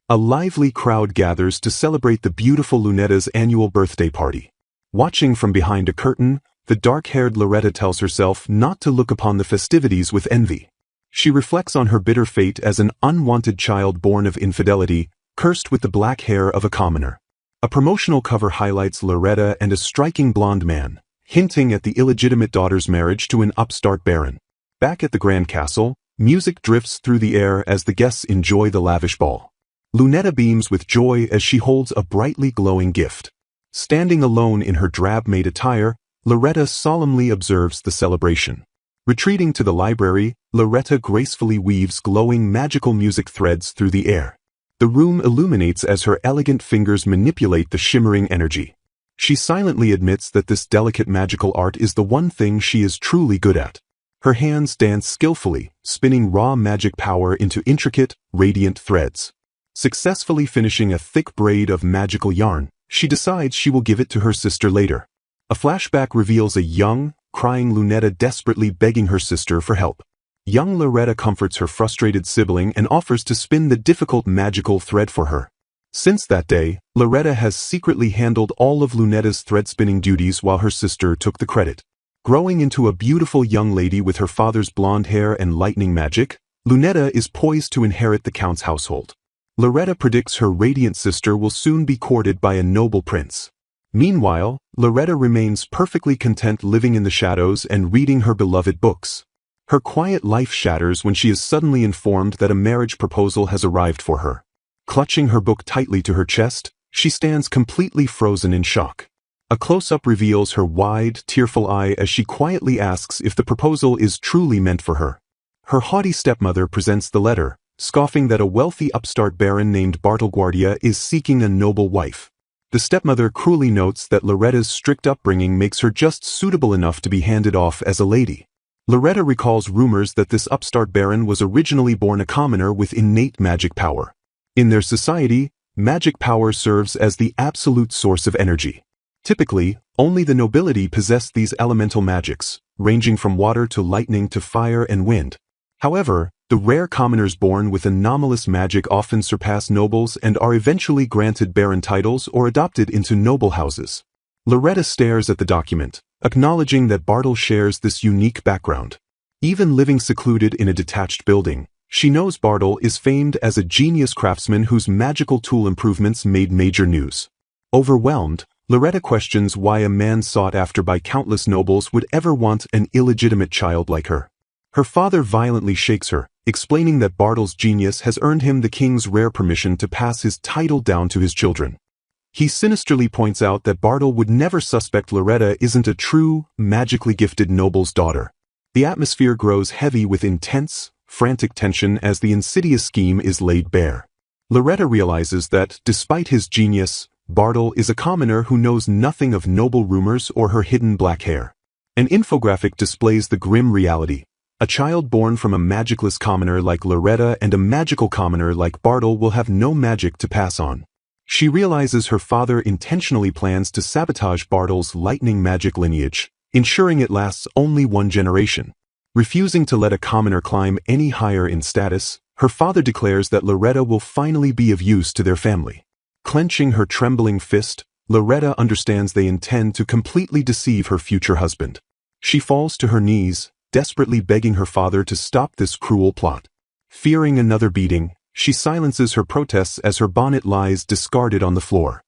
A lively crowd gathers to celebrate the beautiful Lunetta's annual birthday party. Watching from behind a curtain, the dark-haired Loretta tells herself not to look upon the festivities with envy. She reflects on her bitter fate as an unwanted child born of infidelity, cursed with the black hair of a commoner. A promotional cover highlights Loretta and a striking blonde man, hinting at the illegitimate daughter's marriage to an upstart baron. Back at the Grand Castle, music drifts through the air as the guests enjoy the lavish ball. Lunetta beams with joy as she holds a brightly glowing gift. Standing alone in her drab-made attire, Loretta solemnly observes the celebration. Retreating to the library, Loretta gracefully weaves glowing magical music threads through the air. The room illuminates as her elegant fingers manipulate the shimmering energy. She silently admits that this delicate magical art is the one thing she is truly good at. Her hands dance skillfully, spinning raw magic power into intricate, radiant threads. Successfully finishing a thick braid of magical yarn, she decides she will give it to her sister later. A flashback reveals a young, crying Lunetta desperately begging her sister for help. Young Loretta comforts her frustrated sibling and offers to spin the difficult magical thread for her. Since that day, Loretta has secretly handled all of Lunetta's thread-spinning duties while her sister took the credit. Growing into a beautiful young lady with her father's blonde hair and lightning magic, Lunetta is poised to inherit the Count's household. Loretta predicts her radiant sister will soon be courted by a noble prince. Meanwhile, Loretta remains perfectly content living in the shadows and reading her beloved books. Her quiet life shatters when she is suddenly informed that a marriage proposal has arrived for her. Clutching her book tightly to her chest, she stands completely frozen in shock. A close-up reveals her wide, tearful eye as she quietly asks if the proposal is truly meant for her. Her haughty stepmother presents the letter, scoffing that a wealthy upstart baron named Bartolguardia is seeking a noble wife. The stepmother cruelly notes that Loretta's strict upbringing makes her just suitable enough to be handed off as a lady. Loretta recalls rumors that this upstart baron was originally born a commoner with innate magic power. In their society, magic power serves as the absolute source of energy. Typically, only the nobility possess these elemental magics, ranging from water to lightning to fire and wind. However, the rare commoners born with anomalous magic often surpass nobles and are eventually granted baron titles or adopted into noble houses. Loretta stares at the document, acknowledging that Bartle shares this unique background. Even living secluded in a detached building, she knows Bartle is famed as a genius craftsman whose magical tool improvements made major news. Overwhelmed, Loretta questions why a man sought after by countless nobles would ever want an illegitimate child like her. Her father violently shakes her, explaining that Bartle's genius has earned him the king's rare permission to pass his title down to his children. He sinisterly points out that Bartle would never suspect Loretta isn't a true, magically gifted noble's daughter. The atmosphere grows heavy with intense, frantic tension as the insidious scheme is laid bare. Loretta realizes that, despite his genius, Bartle is a commoner who knows nothing of noble rumors or her hidden black hair. An infographic displays the grim reality. A child born from a magicless commoner like Loretta and a magical commoner like Bartle will have no magic to pass on. She realizes her father intentionally plans to sabotage Bartle's lightning magic lineage, ensuring it lasts only one generation. Refusing to let a commoner climb any higher in status, her father declares that Loretta will finally be of use to their family. Clenching her trembling fist, Loretta understands they intend to completely deceive her future husband. She falls to her knees, desperately begging her father to stop this cruel plot. Fearing another beating, she silences her protests as her bonnet lies discarded on the floor.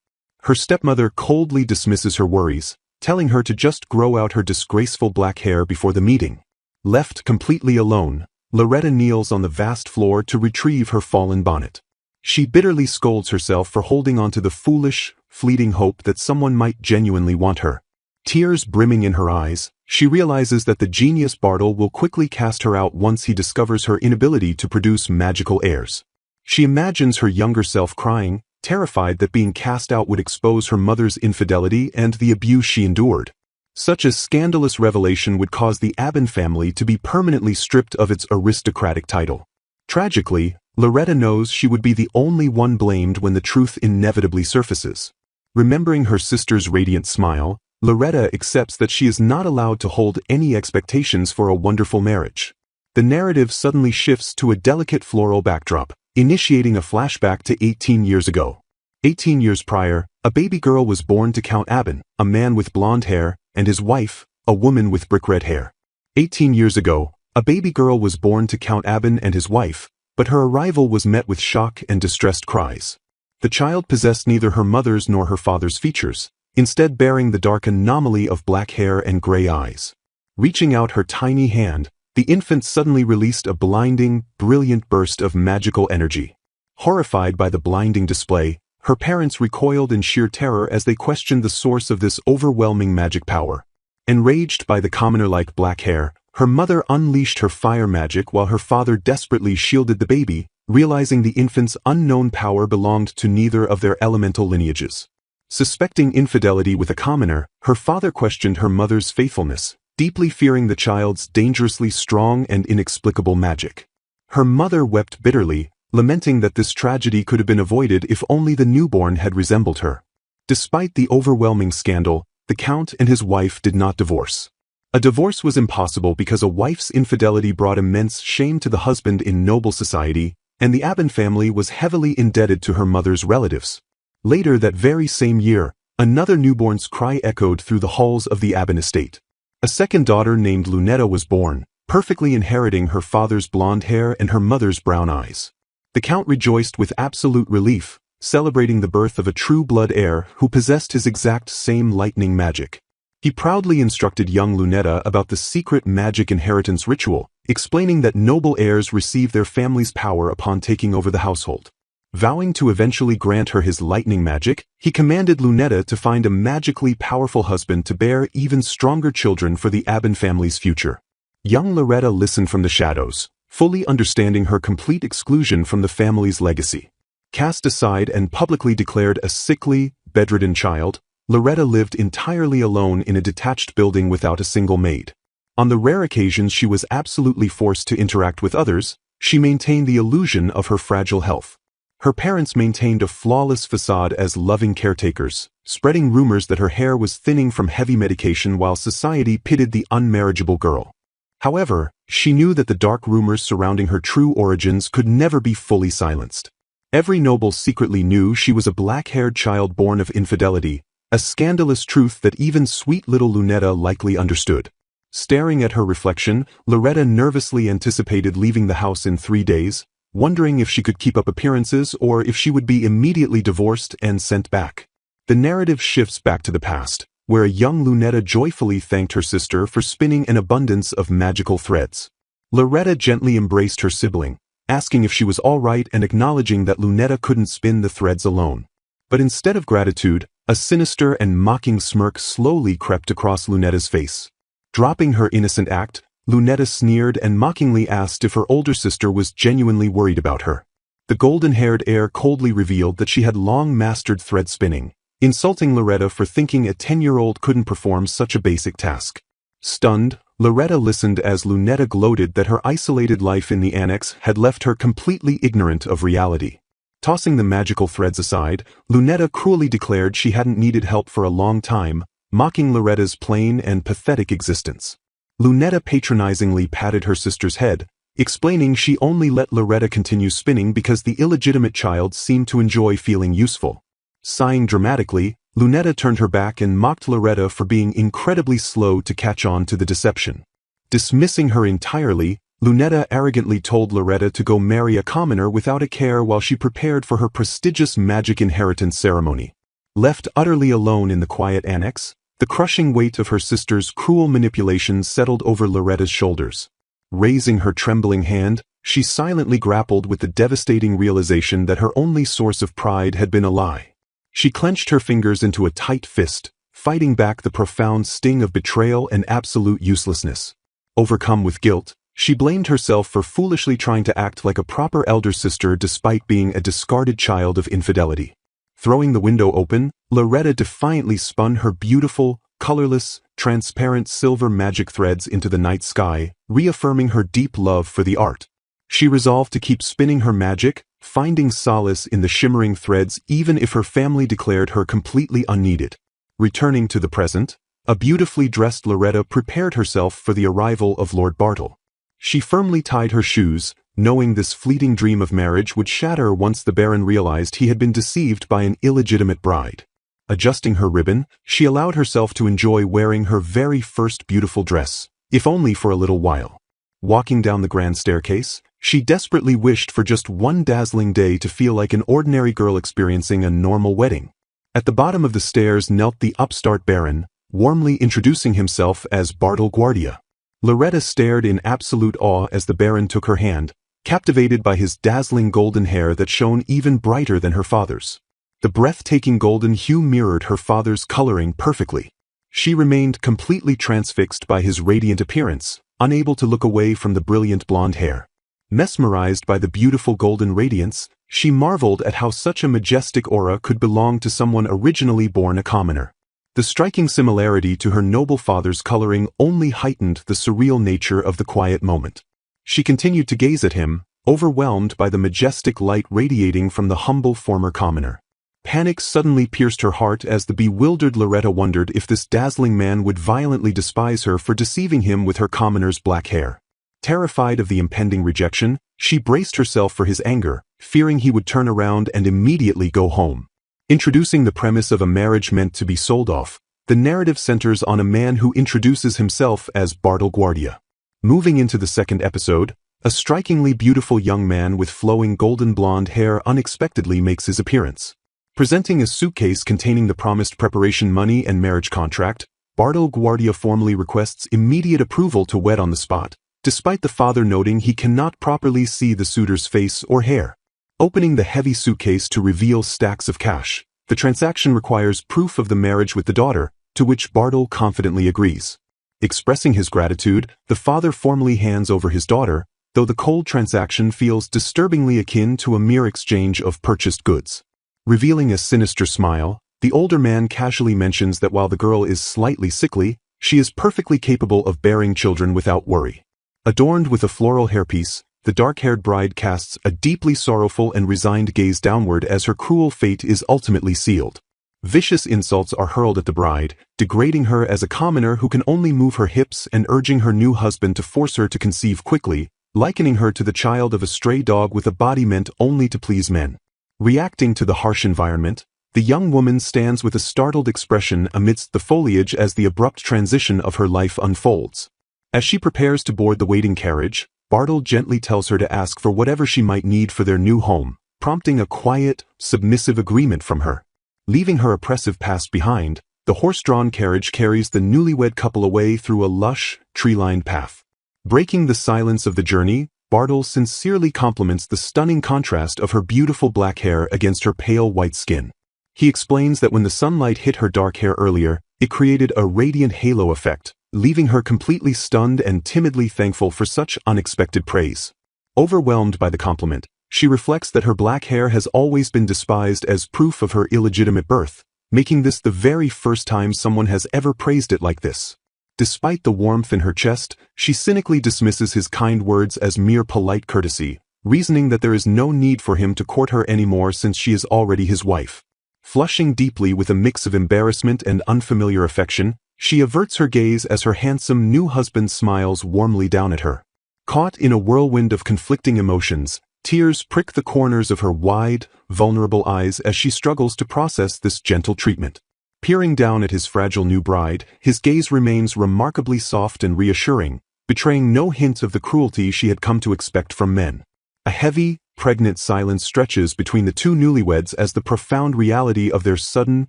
Her stepmother coldly dismisses her worries, telling her to just grow out her disgraceful black hair before the meeting. Left completely alone, Loretta kneels on the vast floor to retrieve her fallen bonnet. She bitterly scolds herself for holding on to the foolish, fleeting hope that someone might genuinely want her. Tears brimming in her eyes, she realizes that the genius Bartle will quickly cast her out once he discovers her inability to produce magical heirs. She imagines her younger self crying, terrified that being cast out would expose her mother's infidelity and the abuse she endured. Such a scandalous revelation would cause the Aben family to be permanently stripped of its aristocratic title. Tragically, Loretta knows she would be the only one blamed when the truth inevitably surfaces. Remembering her sister's radiant smile, Loretta accepts that she is not allowed to hold any expectations for a wonderful marriage. The narrative suddenly shifts to a delicate floral backdrop, initiating a flashback to 18 years ago. 18 years prior, a baby girl was born to Count Aben, a man with blonde hair, and his wife, a woman with brick-red hair. 18 years ago, a baby girl was born to Count Aben and his wife, but her arrival was met with shock and distressed cries. The child possessed neither her mother's nor her father's features, instead bearing the dark anomaly of black hair and gray eyes. Reaching out her tiny hand, the infant suddenly released a blinding, brilliant burst of magical energy. Horrified by the blinding display, her parents recoiled in sheer terror as they questioned the source of this overwhelming magic power. Enraged by the commoner-like black hair, her mother unleashed her fire magic while her father desperately shielded the baby, realizing the infant's unknown power belonged to neither of their elemental lineages. Suspecting infidelity with a commoner, her father questioned her mother's faithfulness, deeply fearing the child's dangerously strong and inexplicable magic. Her mother wept bitterly, lamenting that this tragedy could have been avoided if only the newborn had resembled her. Despite the overwhelming scandal, the Count and his wife did not divorce. A divorce was impossible because a wife's infidelity brought immense shame to the husband in noble society, and the Aben family was heavily indebted to her mother's relatives. Later that very same year, another newborn's cry echoed through the halls of the Aben estate. A second daughter named Lunetta was born, perfectly inheriting her father's blonde hair and her mother's brown eyes. The Count rejoiced with absolute relief, celebrating the birth of a true blood heir who possessed his exact same lightning magic. He proudly instructed young Lunetta about the secret magic inheritance ritual, explaining that noble heirs receive their family's power upon taking over the household. Vowing to eventually grant her his lightning magic, he commanded Lunetta to find a magically powerful husband to bear even stronger children for the Aben family's future. Young Loretta listened from the shadows, fully understanding her complete exclusion from the family's legacy. Cast aside and publicly declared a sickly, bedridden child, Loretta lived entirely alone in a detached building without a single maid. On the rare occasions she was absolutely forced to interact with others, she maintained the illusion of her fragile health. Her parents maintained a flawless facade as loving caretakers, spreading rumors that her hair was thinning from heavy medication while society pitied the unmarriageable girl. However, she knew that the dark rumors surrounding her true origins could never be fully silenced. Every noble secretly knew she was a black-haired child born of infidelity, a scandalous truth that even sweet little Lunetta likely understood. Staring at her reflection, Loretta nervously anticipated leaving the house in 3 days, wondering if she could keep up appearances or if she would be immediately divorced and sent back. The narrative shifts back to the past, where a young Lunetta joyfully thanked her sister for spinning an abundance of magical threads. Loretta gently embraced her sibling, asking if she was all right and acknowledging that Lunetta couldn't spin the threads alone. But instead of gratitude, a sinister and mocking smirk slowly crept across Lunetta's face. Dropping her innocent act, Lunetta sneered and mockingly asked if her older sister was genuinely worried about her. The golden-haired heir coldly revealed that she had long mastered thread spinning, insulting Loretta for thinking a 10-year-old couldn't perform such a basic task. Stunned, Loretta listened as Lunetta gloated that her isolated life in the annex had left her completely ignorant of reality. Tossing the magical threads aside, Lunetta cruelly declared she hadn't needed help for a long time, mocking Loretta's plain and pathetic existence. Lunetta patronizingly patted her sister's head, explaining she only let Loretta continue spinning because the illegitimate child seemed to enjoy feeling useful. Sighing dramatically, Lunetta turned her back and mocked Loretta for being incredibly slow to catch on to the deception. Dismissing her entirely, Lunetta arrogantly told Loretta to go marry a commoner without a care while she prepared for her prestigious magic inheritance ceremony. Left utterly alone in the quiet annex, the crushing weight of her sister's cruel manipulations settled over Loretta's shoulders. Raising her trembling hand, she silently grappled with the devastating realization that her only source of pride had been a lie. She clenched her fingers into a tight fist, fighting back the profound sting of betrayal and absolute uselessness. Overcome with guilt, she blamed herself for foolishly trying to act like a proper elder sister despite being a discarded child of infidelity. Throwing the window open, Loretta defiantly spun her beautiful, colorless, transparent silver magic threads into the night sky, reaffirming her deep love for the art. She resolved to keep spinning her magic, finding solace in the shimmering threads even if her family declared her completely unneeded. Returning to the present, a beautifully dressed Loretta prepared herself for the arrival of Lord Bartle. She firmly tied her shoes, knowing this fleeting dream of marriage would shatter once the Baron realized he had been deceived by an illegitimate bride. Adjusting her ribbon, she allowed herself to enjoy wearing her very first beautiful dress, if only for a little while. Walking down the grand staircase, she desperately wished for just one dazzling day to feel like an ordinary girl experiencing a normal wedding. At the bottom of the stairs knelt the upstart Baron, warmly introducing himself as Bartle Guardia. Loretta stared in absolute awe as the Baron took her hand, captivated by his dazzling golden hair that shone even brighter than her father's. The breathtaking golden hue mirrored her father's coloring perfectly. She remained completely transfixed by his radiant appearance, unable to look away from the brilliant blonde hair. Mesmerized by the beautiful golden radiance, she marveled at how such a majestic aura could belong to someone originally born a commoner. The striking similarity to her noble father's coloring only heightened the surreal nature of the quiet moment. She continued to gaze at him, overwhelmed by the majestic light radiating from the humble former commoner. Panic suddenly pierced her heart as the bewildered Loretta wondered if this dazzling man would violently despise her for deceiving him with her commoner's black hair. Terrified of the impending rejection, she braced herself for his anger, fearing he would turn around and immediately go home. Introducing the premise of a marriage meant to be sold off, the narrative centers on a man who introduces himself as Bartle Guardia. Moving into the second episode, a strikingly beautiful young man with flowing golden blonde hair unexpectedly makes his appearance. Presenting a suitcase containing the promised preparation money and marriage contract, Bartle Guardia formally requests immediate approval to wed on the spot, despite the father noting he cannot properly see the suitor's face or hair. Opening the heavy suitcase to reveal stacks of cash, the transaction requires proof of the marriage with the daughter, to which Bartle confidently agrees. Expressing his gratitude, the father formally hands over his daughter, though the cold transaction feels disturbingly akin to a mere exchange of purchased goods. Revealing a sinister smile, the older man casually mentions that while the girl is slightly sickly, she is perfectly capable of bearing children without worry. Adorned with a floral hairpiece, the dark-haired bride casts a deeply sorrowful and resigned gaze downward as her cruel fate is ultimately sealed. Vicious insults are hurled at the bride, degrading her as a commoner who can only move her hips and urging her new husband to force her to conceive quickly, likening her to the child of a stray dog with a body meant only to please men. Reacting to the harsh environment, the young woman stands with a startled expression amidst the foliage as the abrupt transition of her life unfolds. As she prepares to board the waiting carriage, Bartle gently tells her to ask for whatever she might need for their new home, prompting a quiet, submissive agreement from her. Leaving her oppressive past behind, the horse-drawn carriage carries the newlywed couple away through a lush, tree-lined path. Breaking the silence of the journey, Bartle sincerely compliments the stunning contrast of her beautiful black hair against her pale white skin. He explains that when the sunlight hit her dark hair earlier, it created a radiant halo effect, leaving her completely stunned and timidly thankful for such unexpected praise. Overwhelmed by the compliment, she reflects that her black hair has always been despised as proof of her illegitimate birth, making this the very first time someone has ever praised it like this. Despite the warmth in her chest, she cynically dismisses his kind words as mere polite courtesy, reasoning that there is no need for him to court her anymore since she is already his wife. Flushing deeply with a mix of embarrassment and unfamiliar affection, she averts her gaze as her handsome new husband smiles warmly down at her. Caught in a whirlwind of conflicting emotions, tears prick the corners of her wide, vulnerable eyes as she struggles to process this gentle treatment. Peering down at his fragile new bride, his gaze remains remarkably soft and reassuring, betraying no hint of the cruelty she had come to expect from men. A heavy, pregnant silence stretches between the two newlyweds as the profound reality of their sudden,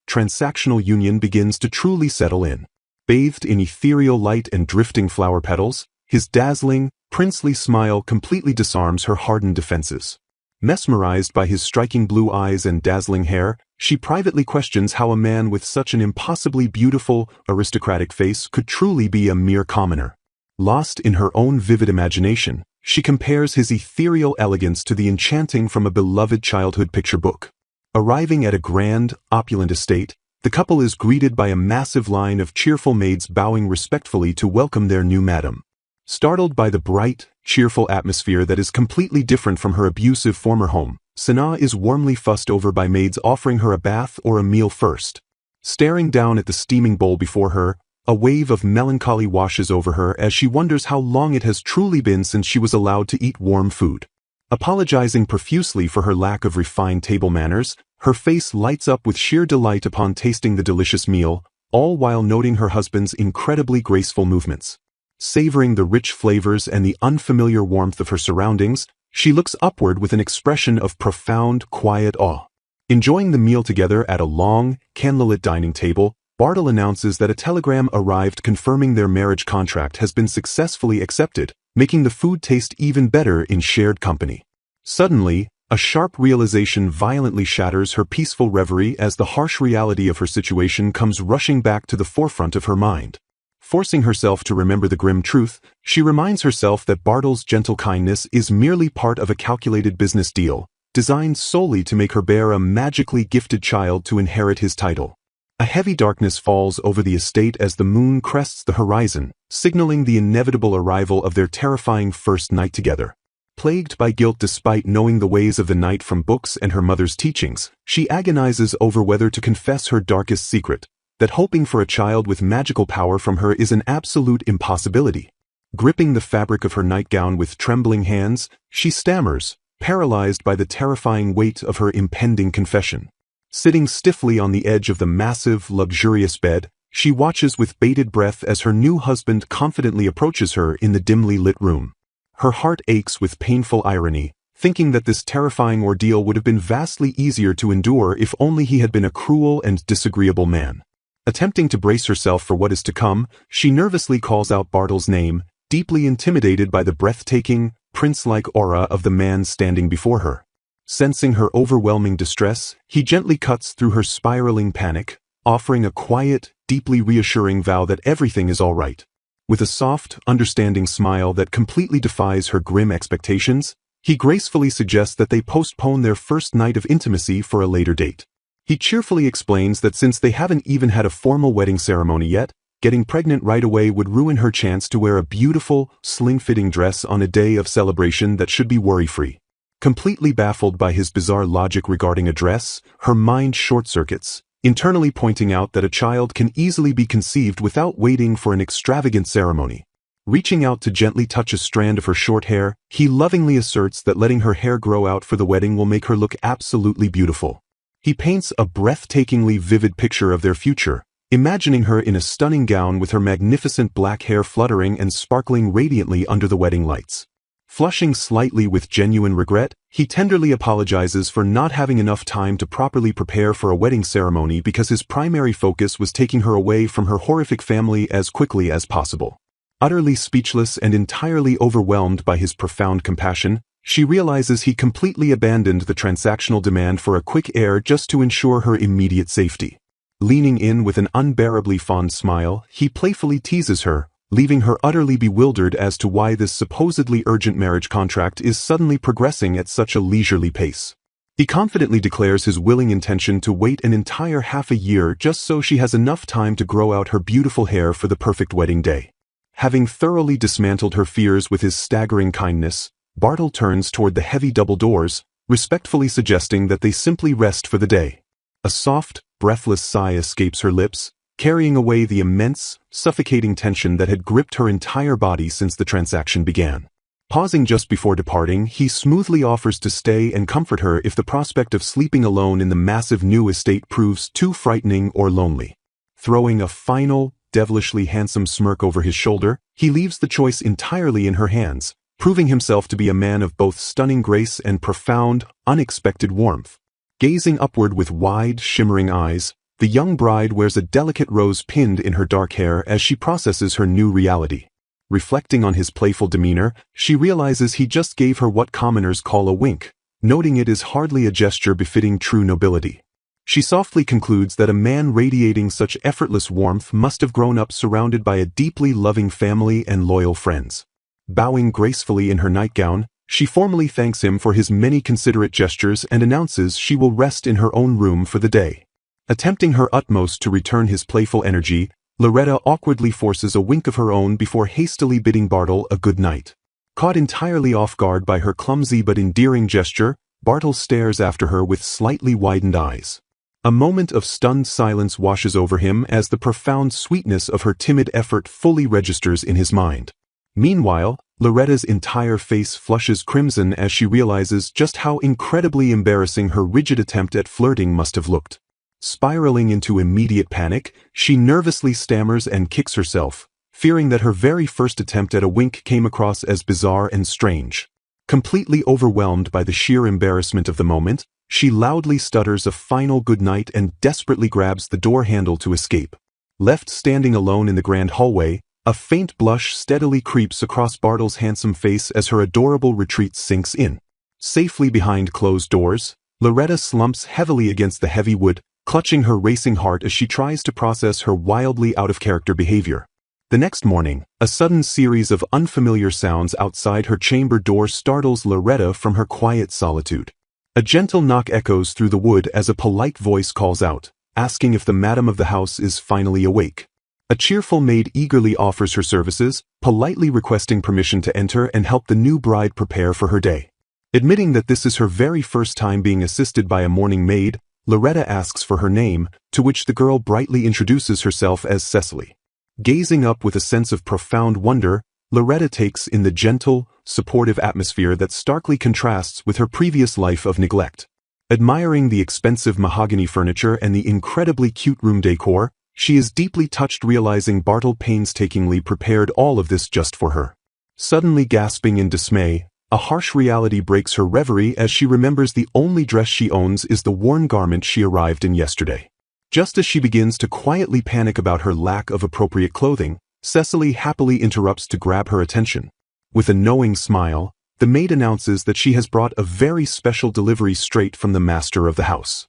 transactional union begins to truly settle in. Bathed in ethereal light and drifting flower petals, his dazzling, princely smile completely disarms her hardened defenses. Mesmerized by his striking blue eyes and dazzling hair, she privately questions how a man with such an impossibly beautiful, aristocratic face could truly be a mere commoner. Lost in her own vivid imagination, she compares his ethereal elegance to the enchanting from a beloved childhood picture book. Arriving at a grand, opulent estate, the couple is greeted by a massive line of cheerful maids bowing respectfully to welcome their new madam. Startled by the bright, cheerful atmosphere that is completely different from her abusive former home, Sanaa is warmly fussed over by maids offering her a bath or a meal first. Staring down at the steaming bowl before her, A wave of melancholy washes over her as she wonders how long it has truly been since she was allowed to eat warm food. Apologizing profusely for her lack of refined table manners, her face lights up with sheer delight upon tasting the delicious meal, all while noting her husband's incredibly graceful movements. Savoring the rich flavors and the unfamiliar warmth of her surroundings, she looks upward with an expression of profound, quiet awe. Enjoying the meal together at a long, candlelit dining table, Bartle announces that a telegram arrived confirming their marriage contract has been successfully accepted, making the food taste even better in shared company. Suddenly, a sharp realization violently shatters her peaceful reverie as the harsh reality of her situation comes rushing back to the forefront of her mind. Forcing herself to remember the grim truth, she reminds herself that Bartle's gentle kindness is merely part of a calculated business deal, designed solely to make her bear a magically gifted child to inherit his title. A heavy darkness falls over the estate as the moon crests the horizon, signaling the inevitable arrival of their terrifying first night together. Plagued by guilt despite knowing the ways of the night from books and her mother's teachings, she agonizes over whether to confess her darkest secret, that hoping for a child with magical power from her is an absolute impossibility. Gripping the fabric of her nightgown with trembling hands, she stammers, paralyzed by the terrifying weight of her impending confession. Sitting stiffly on the edge of the massive, luxurious bed, she watches with bated breath as her new husband confidently approaches her in the dimly lit room. Her heart aches with painful irony, thinking that this terrifying ordeal would have been vastly easier to endure if only he had been a cruel and disagreeable man. Attempting to brace herself for what is to come, she nervously calls out Bartle's name, deeply intimidated by the breathtaking, prince-like aura of the man standing before her. Sensing her overwhelming distress, he gently cuts through her spiraling panic, offering a quiet, deeply reassuring vow that everything is all right. With a soft, understanding smile that completely defies her grim expectations, he gracefully suggests that they postpone their first night of intimacy for a later date. He cheerfully explains that since they haven't even had a formal wedding ceremony yet, getting pregnant right away would ruin her chance to wear a beautiful, sling-fitting dress on a day of celebration that should be worry-free. Completely baffled by his bizarre logic regarding a dress, her mind short-circuits, internally pointing out that a child can easily be conceived without waiting for an extravagant ceremony. Reaching out to gently touch a strand of her short hair, he lovingly asserts that letting her hair grow out for the wedding will make her look absolutely beautiful. He paints a breathtakingly vivid picture of their future, imagining her in a stunning gown with her magnificent black hair fluttering and sparkling radiantly under the wedding lights. Flushing slightly with genuine regret, he tenderly apologizes for not having enough time to properly prepare for a wedding ceremony because his primary focus was taking her away from her horrific family as quickly as possible. Utterly speechless and entirely overwhelmed by his profound compassion, she realizes he completely abandoned the transactional demand for a quick heir just to ensure her immediate safety. Leaning in with an unbearably fond smile, he playfully teases her, leaving her utterly bewildered as to why this supposedly urgent marriage contract is suddenly progressing at such a leisurely pace. He confidently declares his willing intention to wait an entire half a year just so she has enough time to grow out her beautiful hair for the perfect wedding day. Having thoroughly dismantled her fears with his staggering kindness, Bartle turns toward the heavy double doors, respectfully suggesting that they simply rest for the day. A soft, breathless sigh escapes her lips, carrying away the immense, suffocating tension that had gripped her entire body since the transaction began. Pausing just before departing, he smoothly offers to stay and comfort her if the prospect of sleeping alone in the massive new estate proves too frightening or lonely. Throwing a final, devilishly handsome smirk over his shoulder, he leaves the choice entirely in her hands, proving himself to be a man of both stunning grace and profound, unexpected warmth. Gazing upward with wide, shimmering eyes, the young bride wears a delicate rose pinned in her dark hair as she processes her new reality. Reflecting on his playful demeanor, she realizes he just gave her what commoners call a wink, noting it is hardly a gesture befitting true nobility. She softly concludes that a man radiating such effortless warmth must have grown up surrounded by a deeply loving family and loyal friends. Bowing gracefully in her nightgown, she formally thanks him for his many considerate gestures and announces she will rest in her own room for the day. Attempting her utmost to return his playful energy, Loretta awkwardly forces a wink of her own before hastily bidding Bartle a good night. Caught entirely off guard by her clumsy but endearing gesture, Bartle stares after her with slightly widened eyes. A moment of stunned silence washes over him as the profound sweetness of her timid effort fully registers in his mind. Meanwhile, Loretta's entire face flushes crimson as she realizes just how incredibly embarrassing her rigid attempt at flirting must have looked. Spiraling into immediate panic, she nervously stammers and kicks herself, fearing that her very first attempt at a wink came across as bizarre and strange. Completely overwhelmed by the sheer embarrassment of the moment, she loudly stutters a final goodnight and desperately grabs the door handle to escape. Left standing alone in the grand hallway, a faint blush steadily creeps across Bartle's handsome face as her adorable retreat sinks in. Safely behind closed doors, Loretta slumps heavily against the heavy wood, clutching her racing heart as she tries to process her wildly out-of-character behavior. The next morning, a sudden series of unfamiliar sounds outside her chamber door startles Loretta from her quiet solitude. A gentle knock echoes through the wood as a polite voice calls out, asking if the madam of the house is finally awake. A cheerful maid eagerly offers her services, politely requesting permission to enter and help the new bride prepare for her day. Admitting that this is her very first time being assisted by a morning maid, Loretta asks for her name, to which the girl brightly introduces herself as Cecily. Gazing up with a sense of profound wonder, Loretta takes in the gentle, supportive atmosphere that starkly contrasts with her previous life of neglect. Admiring the expensive mahogany furniture and the incredibly cute room decor, she is deeply touched realizing Bartle painstakingly prepared all of this just for her. Suddenly gasping in dismay, a harsh reality breaks her reverie as she remembers the only dress she owns is the worn garment she arrived in yesterday. Just as she begins to quietly panic about her lack of appropriate clothing, Cecily happily interrupts to grab her attention. With a knowing smile, the maid announces that she has brought a very special delivery straight from the master of the house.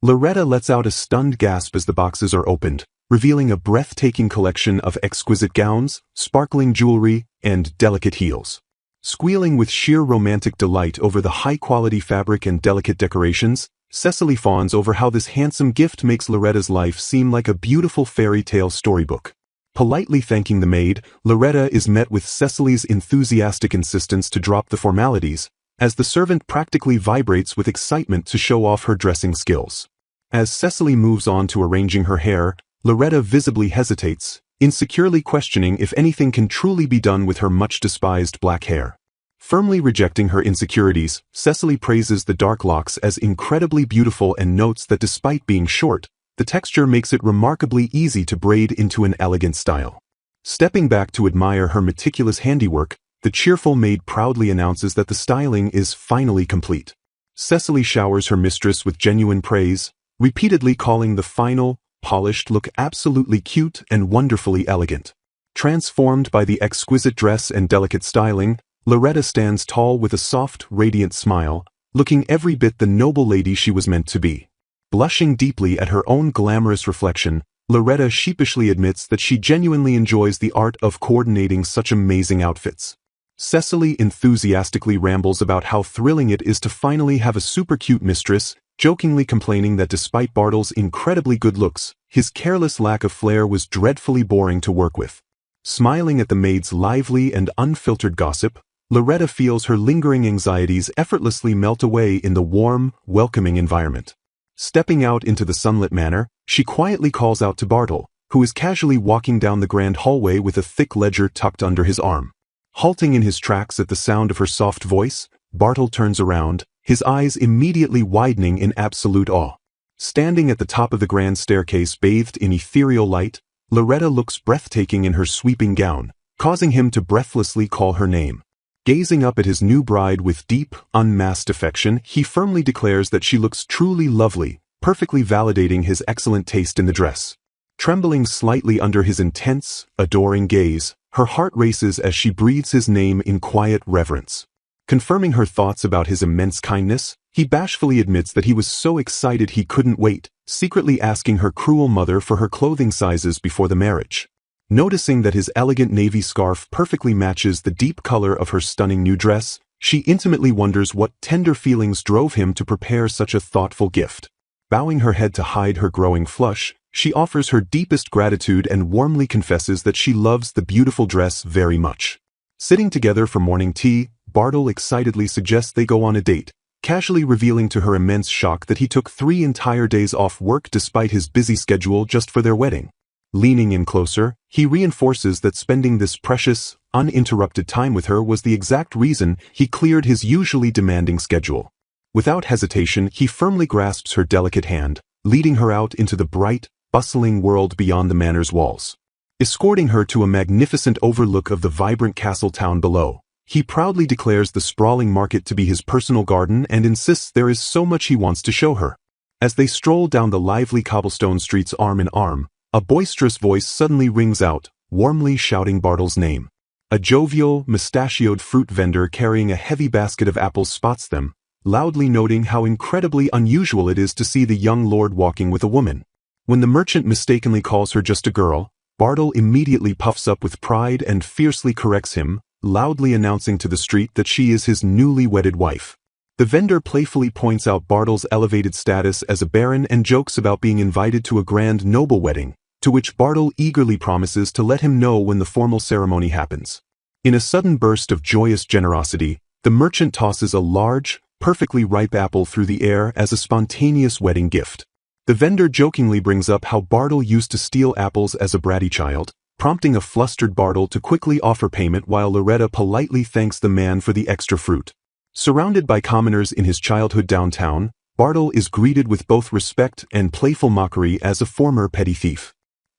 Loretta lets out a stunned gasp as the boxes are opened, revealing a breathtaking collection of exquisite gowns, sparkling jewelry, and delicate heels. Squealing with sheer romantic delight over the high-quality fabric and delicate decorations, Cecily fawns over how this handsome gift makes Loretta's life seem like a beautiful fairy tale storybook. Politely thanking the maid, Loretta is met with Cecily's enthusiastic insistence to drop the formalities, as the servant practically vibrates with excitement to show off her dressing skills. As Cecily moves on to arranging her hair, Loretta visibly hesitates, insecurely questioning if anything can truly be done with her much-despised black hair. Firmly rejecting her insecurities, Cecily praises the dark locks as incredibly beautiful and notes that despite being short, the texture makes it remarkably easy to braid into an elegant style. Stepping back to admire her meticulous handiwork, the cheerful maid proudly announces that the styling is finally complete. Cecily showers her mistress with genuine praise, repeatedly calling the final, polished look absolutely cute and wonderfully elegant. Transformed by the exquisite dress and delicate styling, Loretta stands tall with a soft, radiant smile, looking every bit the noble lady she was meant to be. Blushing deeply at her own glamorous reflection, Loretta sheepishly admits that she genuinely enjoys the art of coordinating such amazing outfits. Cecily enthusiastically rambles about how thrilling it is to finally have a super cute mistress, jokingly complaining that despite Bartle's incredibly good looks, his careless lack of flair was dreadfully boring to work with. Smiling at the maid's lively and unfiltered gossip, Loretta feels her lingering anxieties effortlessly melt away in the warm, welcoming environment. Stepping out into the sunlit manor, she quietly calls out to Bartle, who is casually walking down the grand hallway with a thick ledger tucked under his arm. Halting in his tracks at the sound of her soft voice, Bartle turns around, his eyes immediately widening in absolute awe. Standing at the top of the grand staircase bathed in ethereal light, Loretta looks breathtaking in her sweeping gown, causing him to breathlessly call her name. Gazing up at his new bride with deep, unmasked affection, he firmly declares that she looks truly lovely, perfectly validating his excellent taste in the dress. Trembling slightly under his intense, adoring gaze, her heart races as she breathes his name in quiet reverence. Confirming her thoughts about his immense kindness, he bashfully admits that he was so excited he couldn't wait, secretly asking her cruel mother for her clothing sizes before the marriage. Noticing that his elegant navy scarf perfectly matches the deep color of her stunning new dress, she intimately wonders what tender feelings drove him to prepare such a thoughtful gift. Bowing her head to hide her growing flush, she offers her deepest gratitude and warmly confesses that she loves the beautiful dress very much. Sitting together for morning tea, Bartle excitedly suggests they go on a date, casually revealing to her immense shock that he took 3 entire days off work despite his busy schedule just for their wedding. Leaning in closer, he reinforces that spending this precious, uninterrupted time with her was the exact reason he cleared his usually demanding schedule. Without hesitation, he firmly grasps her delicate hand, leading her out into the bright, bustling world beyond the manor's walls. Escorting her to a magnificent overlook of the vibrant castle town below, he proudly declares the sprawling market to be his personal garden and insists there is so much he wants to show her. As they stroll down the lively cobblestone streets arm in arm, a boisterous voice suddenly rings out, warmly shouting Bartle's name. A jovial, mustachioed fruit vendor carrying a heavy basket of apples spots them, loudly noting how incredibly unusual it is to see the young lord walking with a woman. When the merchant mistakenly calls her just a girl, Bartle immediately puffs up with pride and fiercely corrects him, loudly announcing to the street that she is his newly wedded wife. The vendor playfully points out Bartle's elevated status as a baron and jokes about being invited to a grand noble wedding, to which Bartle eagerly promises to let him know when the formal ceremony happens. In a sudden burst of joyous generosity, the merchant tosses a large, perfectly ripe apple through the air as a spontaneous wedding gift. The vendor jokingly brings up how Bartle used to steal apples as a bratty child, prompting a flustered Bartle to quickly offer payment while Loretta politely thanks the man for the extra fruit. Surrounded by commoners in his childhood downtown, Bartle is greeted with both respect and playful mockery as a former petty thief.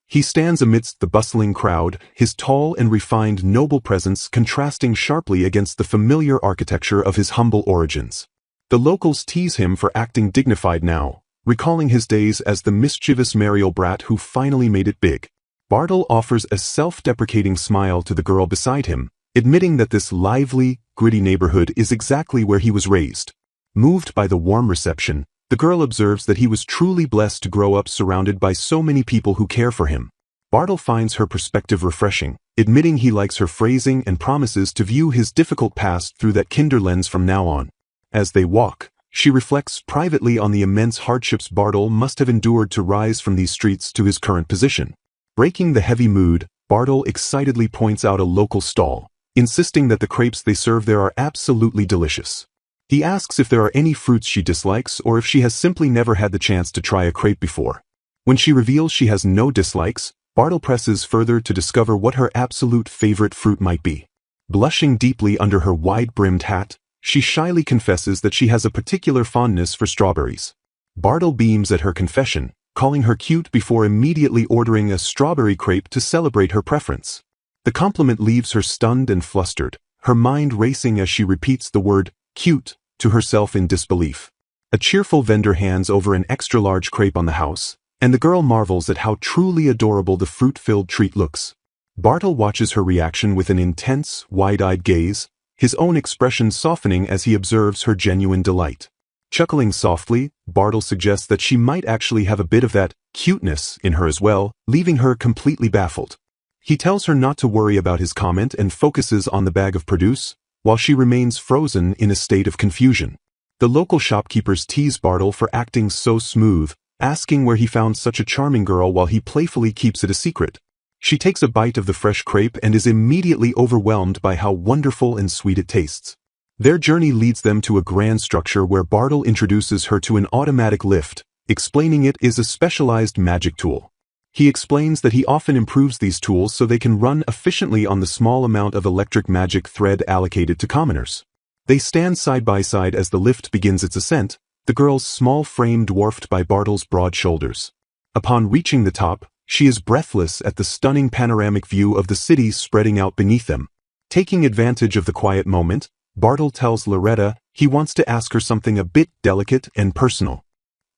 He stands amidst the bustling crowd, his tall and refined noble presence contrasting sharply against the familiar architecture of his humble origins. The locals tease him for acting dignified now, recalling his days as the mischievous Mariel brat who finally made it big. Bartle offers a self-deprecating smile to the girl beside him, admitting that this lively, gritty neighborhood is exactly where he was raised. Moved by the warm reception, the girl observes that he was truly blessed to grow up surrounded by so many people who care for him. Bartle finds her perspective refreshing, admitting he likes her phrasing and promises to view his difficult past through that kinder lens from now on. As they walk, she reflects privately on the immense hardships Bartle must have endured to rise from these streets to his current position. Breaking the heavy mood, Bartle excitedly points out a local stall, insisting that the crepes they serve there are absolutely delicious. He asks if there are any fruits she dislikes or if she has simply never had the chance to try a crepe before. When she reveals she has no dislikes, Bartle presses further to discover what her absolute favorite fruit might be. Blushing deeply under her wide-brimmed hat, she shyly confesses that she has a particular fondness for strawberries. Bartle beams at her confession, calling her cute before immediately ordering a strawberry crepe to celebrate her preference. The compliment leaves her stunned and flustered, her mind racing as she repeats the word, cute, to herself in disbelief. A cheerful vendor hands over an extra-large crepe on the house, and the girl marvels at how truly adorable the fruit-filled treat looks. Bartle watches her reaction with an intense, wide-eyed gaze, his own expression softening as he observes her genuine delight. Chuckling softly, Bartle suggests that she might actually have a bit of that cuteness in her as well, leaving her completely baffled. He tells her not to worry about his comment and focuses on the bag of produce, while she remains frozen in a state of confusion. The local shopkeepers tease Bartle for acting so smooth, asking where he found such a charming girl while he playfully keeps it a secret. She takes a bite of the fresh crepe and is immediately overwhelmed by how wonderful and sweet it tastes. Their journey leads them to a grand structure where Bartle introduces her to an automatic lift, explaining it is a specialized magic tool. He explains that he often improves these tools so they can run efficiently on the small amount of electric magic thread allocated to commoners. They stand side by side as the lift begins its ascent, the girl's small frame dwarfed by Bartle's broad shoulders. Upon reaching the top, she is breathless at the stunning panoramic view of the city spreading out beneath them. Taking advantage of the quiet moment, Bartle tells Loretta he wants to ask her something a bit delicate and personal.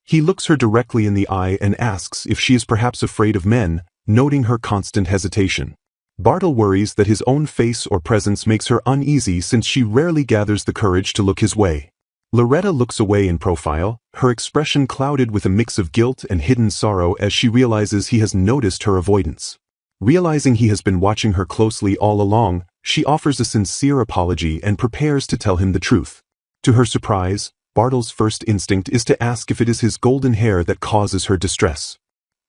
He looks her directly in the eye and asks if she is perhaps afraid of men, noting her constant hesitation. Bartle worries that his own face or presence makes her uneasy since she rarely gathers the courage to look his way. Loretta looks away in profile, her expression clouded with a mix of guilt and hidden sorrow as she realizes he has noticed her avoidance. Realizing he has been watching her closely all along, she offers a sincere apology and prepares to tell him the truth. To her surprise, Bartle's first instinct is to ask if it is his golden hair that causes her distress.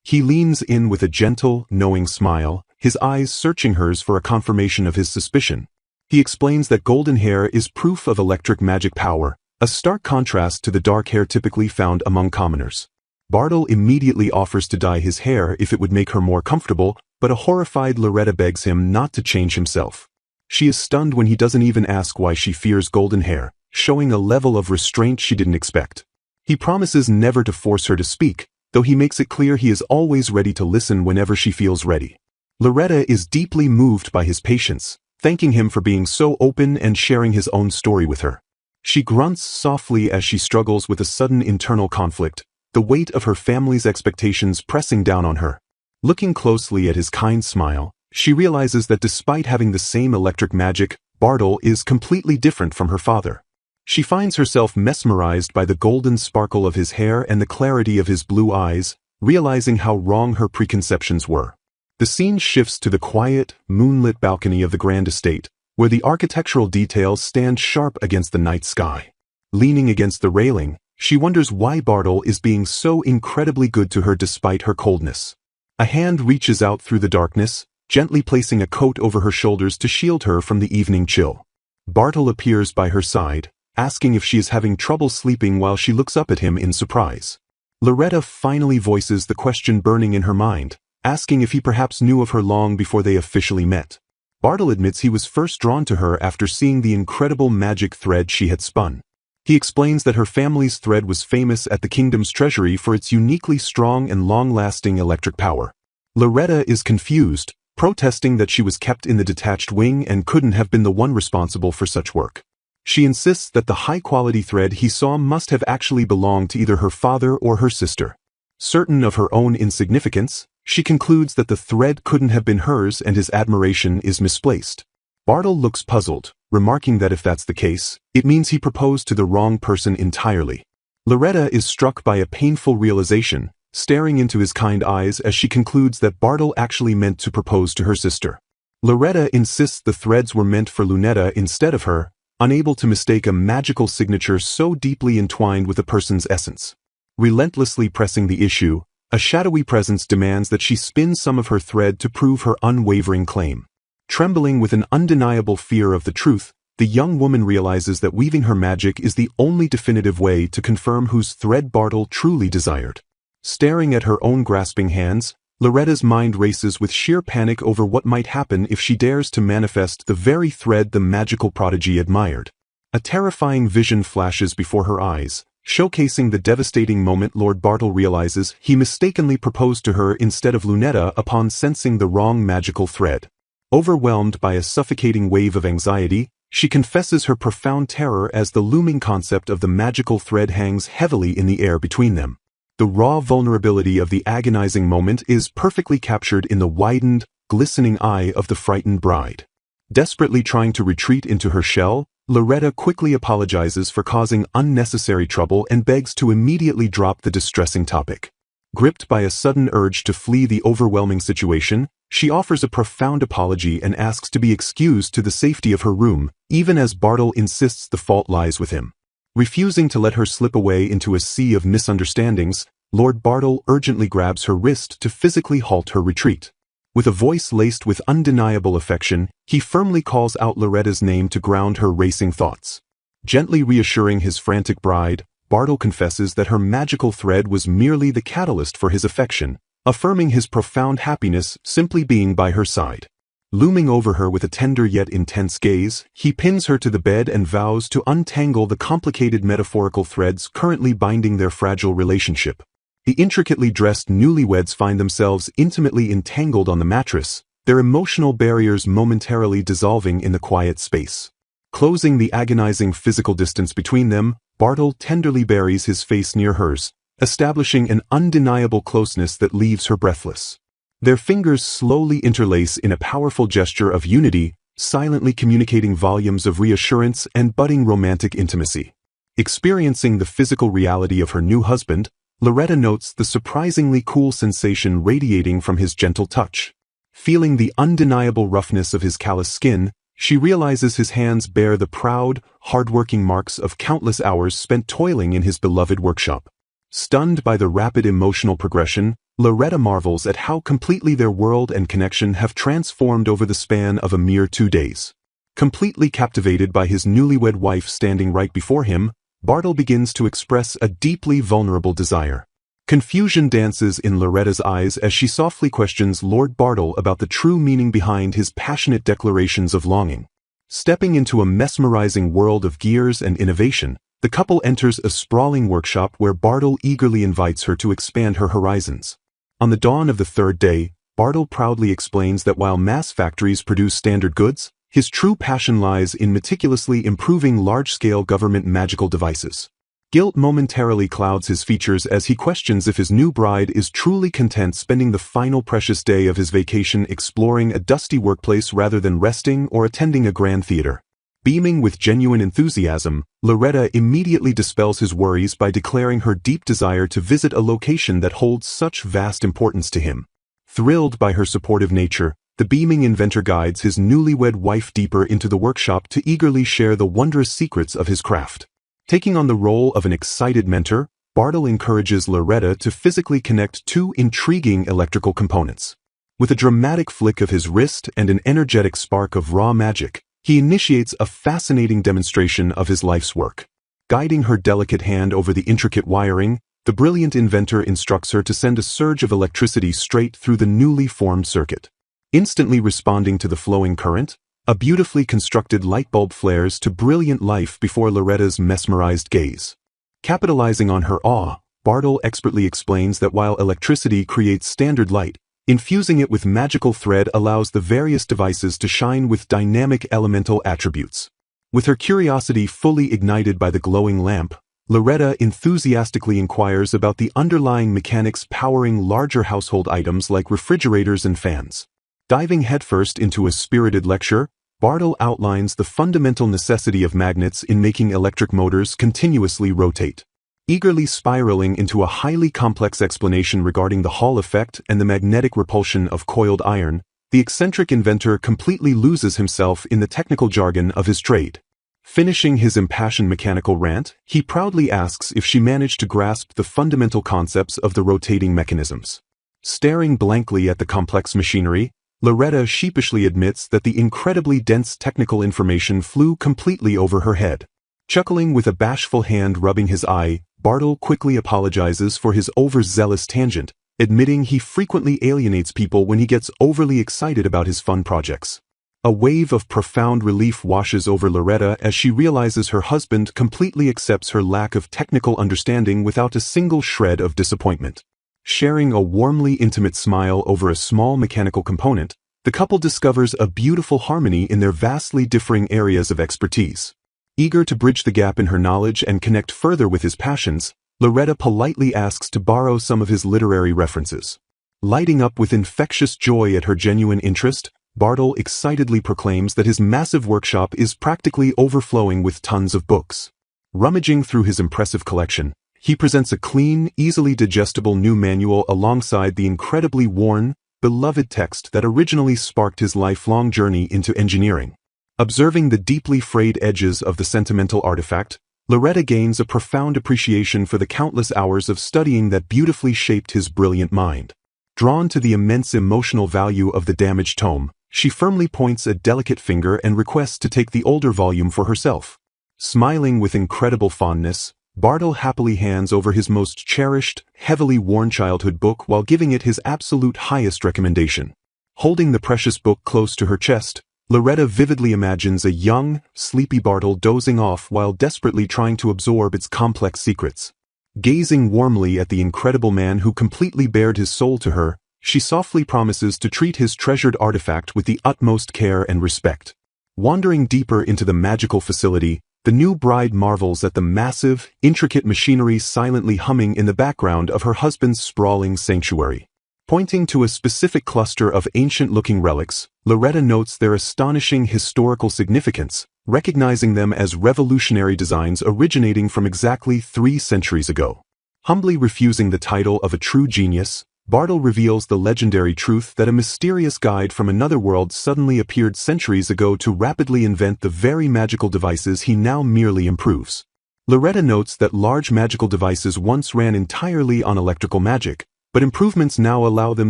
He leans in with a gentle, knowing smile, his eyes searching hers for a confirmation of his suspicion. He explains that golden hair is proof of electric magic power, a stark contrast to the dark hair typically found among commoners. Bartle immediately offers to dye his hair if it would make her more comfortable, but a horrified Loretta begs him not to change himself. She is stunned when he doesn't even ask why she fears golden hair, showing a level of restraint she didn't expect. He promises never to force her to speak, though he makes it clear he is always ready to listen whenever she feels ready. Loretta is deeply moved by his patience, thanking him for being so open and sharing his own story with her. She grunts softly as she struggles with a sudden internal conflict, the weight of her family's expectations pressing down on her. Looking closely at his kind smile, she realizes that despite having the same electric magic, Bartle is completely different from her father. She finds herself mesmerized by the golden sparkle of his hair and the clarity of his blue eyes, realizing how wrong her preconceptions were. The scene shifts to the quiet, moonlit balcony of the grand estate, where the architectural details stand sharp against the night sky. Leaning against the railing, she wonders why Bartle is being so incredibly good to her despite her coldness. A hand reaches out through the darkness, gently placing a coat over her shoulders to shield her from the evening chill. Bartle appears by her side, asking if she is having trouble sleeping while she looks up at him in surprise. Loretta finally voices the question burning in her mind, asking if he perhaps knew of her long before they officially met. Bartle admits he was first drawn to her after seeing the incredible magic thread she had spun. He explains that her family's thread was famous at the kingdom's treasury for its uniquely strong and long-lasting electric power. Loretta is confused, protesting that she was kept in the detached wing and couldn't have been the one responsible for such work. She insists that the high-quality thread he saw must have actually belonged to either her father or her sister. Certain of her own insignificance, she concludes that the thread couldn't have been hers and his admiration is misplaced. Bartle looks puzzled, remarking that if that's the case, it means he proposed to the wrong person entirely. Loretta is struck by a painful realization, staring into his kind eyes as she concludes that Bartle actually meant to propose to her sister. Loretta insists the threads were meant for Lunetta instead of her, unable to mistake a magical signature so deeply entwined with a person's essence. Relentlessly pressing the issue, a shadowy presence demands that she spin some of her thread to prove her unwavering claim. Trembling with an undeniable fear of the truth, the young woman realizes that weaving her magic is the only definitive way to confirm whose thread Bartle truly desired. Staring at her own grasping hands, Loretta's mind races with sheer panic over what might happen if she dares to manifest the very thread the magical prodigy admired. A terrifying vision flashes before her eyes, showcasing the devastating moment Lord Bartle realizes he mistakenly proposed to her instead of Lunetta upon sensing the wrong magical thread. Overwhelmed by a suffocating wave of anxiety, she confesses her profound terror as the looming concept of the magical thread hangs heavily in the air between them. The raw vulnerability of the agonizing moment is perfectly captured in the widened, glistening eye of the frightened bride. Desperately trying to retreat into her shell, Loretta quickly apologizes for causing unnecessary trouble and begs to immediately drop the distressing topic. Gripped by a sudden urge to flee the overwhelming situation, she offers a profound apology and asks to be excused to the safety of her room, even as Bartle insists the fault lies with him. Refusing to let her slip away into a sea of misunderstandings, Lord Bartle urgently grabs her wrist to physically halt her retreat. With a voice laced with undeniable affection, he firmly calls out Loretta's name to ground her racing thoughts. Gently reassuring his frantic bride, Bartle confesses that her magical thread was merely the catalyst for his affection, affirming his profound happiness simply being by her side. Looming over her with a tender yet intense gaze, he pins her to the bed and vows to untangle the complicated metaphorical threads currently binding their fragile relationship. The intricately dressed newlyweds find themselves intimately entangled on the mattress, their emotional barriers momentarily dissolving in the quiet space. Closing the agonizing physical distance between them, Bartle tenderly buries his face near hers, establishing an undeniable closeness that leaves her breathless. Their fingers slowly interlace in a powerful gesture of unity, silently communicating volumes of reassurance and budding romantic intimacy. Experiencing the physical reality of her new husband, Loretta notes the surprisingly cool sensation radiating from his gentle touch. Feeling the undeniable roughness of his callous skin, she realizes his hands bear the proud, hard-working marks of countless hours spent toiling in his beloved workshop. Stunned by the rapid emotional progression, Loretta marvels at how completely their world and connection have transformed over the span of a mere 2 days. Completely captivated by his newlywed wife standing right before him, Bartle begins to express a deeply vulnerable desire. Confusion dances in Loretta's eyes as she softly questions Lord Bartle about the true meaning behind his passionate declarations of longing. Stepping into a mesmerizing world of gears and innovation, the couple enters a sprawling workshop where Bartle eagerly invites her to expand her horizons. On the dawn of the third day, Bartle proudly explains that while mass factories produce standard goods, his true passion lies in meticulously improving large-scale government magical devices. Guilt momentarily clouds his features as he questions if his new bride is truly content spending the final precious day of his vacation exploring a dusty workplace rather than resting or attending a grand theater. Beaming with genuine enthusiasm, Loretta immediately dispels his worries by declaring her deep desire to visit a location that holds such vast importance to him. Thrilled by her supportive nature, the beaming inventor guides his newlywed wife deeper into the workshop to eagerly share the wondrous secrets of his craft. Taking on the role of an excited mentor, Bartle encourages Loretta to physically connect two intriguing electrical components. With a dramatic flick of his wrist and an energetic spark of raw magic, he initiates a fascinating demonstration of his life's work. Guiding her delicate hand over the intricate wiring, the brilliant inventor instructs her to send a surge of electricity straight through the newly formed circuit. Instantly responding to the flowing current, a beautifully constructed light bulb flares to brilliant life before Loretta's mesmerized gaze. Capitalizing on her awe, Bartle expertly explains that while electricity creates standard light, infusing it with magical thread allows the various devices to shine with dynamic elemental attributes. With her curiosity fully ignited by the glowing lamp, Loretta enthusiastically inquires about the underlying mechanics powering larger household items like refrigerators and fans. Diving headfirst into a spirited lecture, Bartle outlines the fundamental necessity of magnets in making electric motors continuously rotate. Eagerly spiraling into a highly complex explanation regarding the Hall effect and the magnetic repulsion of coiled iron, the eccentric inventor completely loses himself in the technical jargon of his trade. Finishing his impassioned mechanical rant, he proudly asks if she managed to grasp the fundamental concepts of the rotating mechanisms. Staring blankly at the complex machinery, Loretta sheepishly admits that the incredibly dense technical information flew completely over her head. Chuckling with a bashful hand rubbing his eye, Bartle quickly apologizes for his overzealous tangent, admitting he frequently alienates people when he gets overly excited about his fun projects. A wave of profound relief washes over Loretta as she realizes her husband completely accepts her lack of technical understanding without a single shred of disappointment. Sharing a warmly intimate smile over a small mechanical component, the couple discovers a beautiful harmony in their vastly differing areas of expertise. Eager to bridge the gap in her knowledge and connect further with his passions, Loretta politely asks to borrow some of his literary references. Lighting up with infectious joy at her genuine interest, Bartle excitedly proclaims that his massive workshop is practically overflowing with tons of books. Rummaging through his impressive collection, he presents a clean, easily digestible new manual alongside the incredibly worn, beloved text that originally sparked his lifelong journey into engineering. Observing the deeply frayed edges of the sentimental artifact, Loretta gains a profound appreciation for the countless hours of studying that beautifully shaped his brilliant mind. Drawn to the immense emotional value of the damaged tome, she firmly points a delicate finger and requests to take the older volume for herself. Smiling with incredible fondness, Bartle happily hands over his most cherished, heavily worn childhood book while giving it his absolute highest recommendation. Holding the precious book close to her chest, Loretta vividly imagines a young, sleepy Bartle dozing off while desperately trying to absorb its complex secrets. Gazing warmly at the incredible man who completely bared his soul to her, she softly promises to treat his treasured artifact with the utmost care and respect. Wandering deeper into the magical facility, the new bride marvels at the massive, intricate machinery silently humming in the background of her husband's sprawling sanctuary. Pointing to a specific cluster of ancient-looking relics, Loretta notes their astonishing historical significance, recognizing them as revolutionary designs originating from exactly 3 centuries ago. Humbly refusing the title of a true genius, Bartle reveals the legendary truth that a mysterious guide from another world suddenly appeared centuries ago to rapidly invent the very magical devices he now merely improves. Loretta notes that large magical devices once ran entirely on electrical magic, but improvements now allow them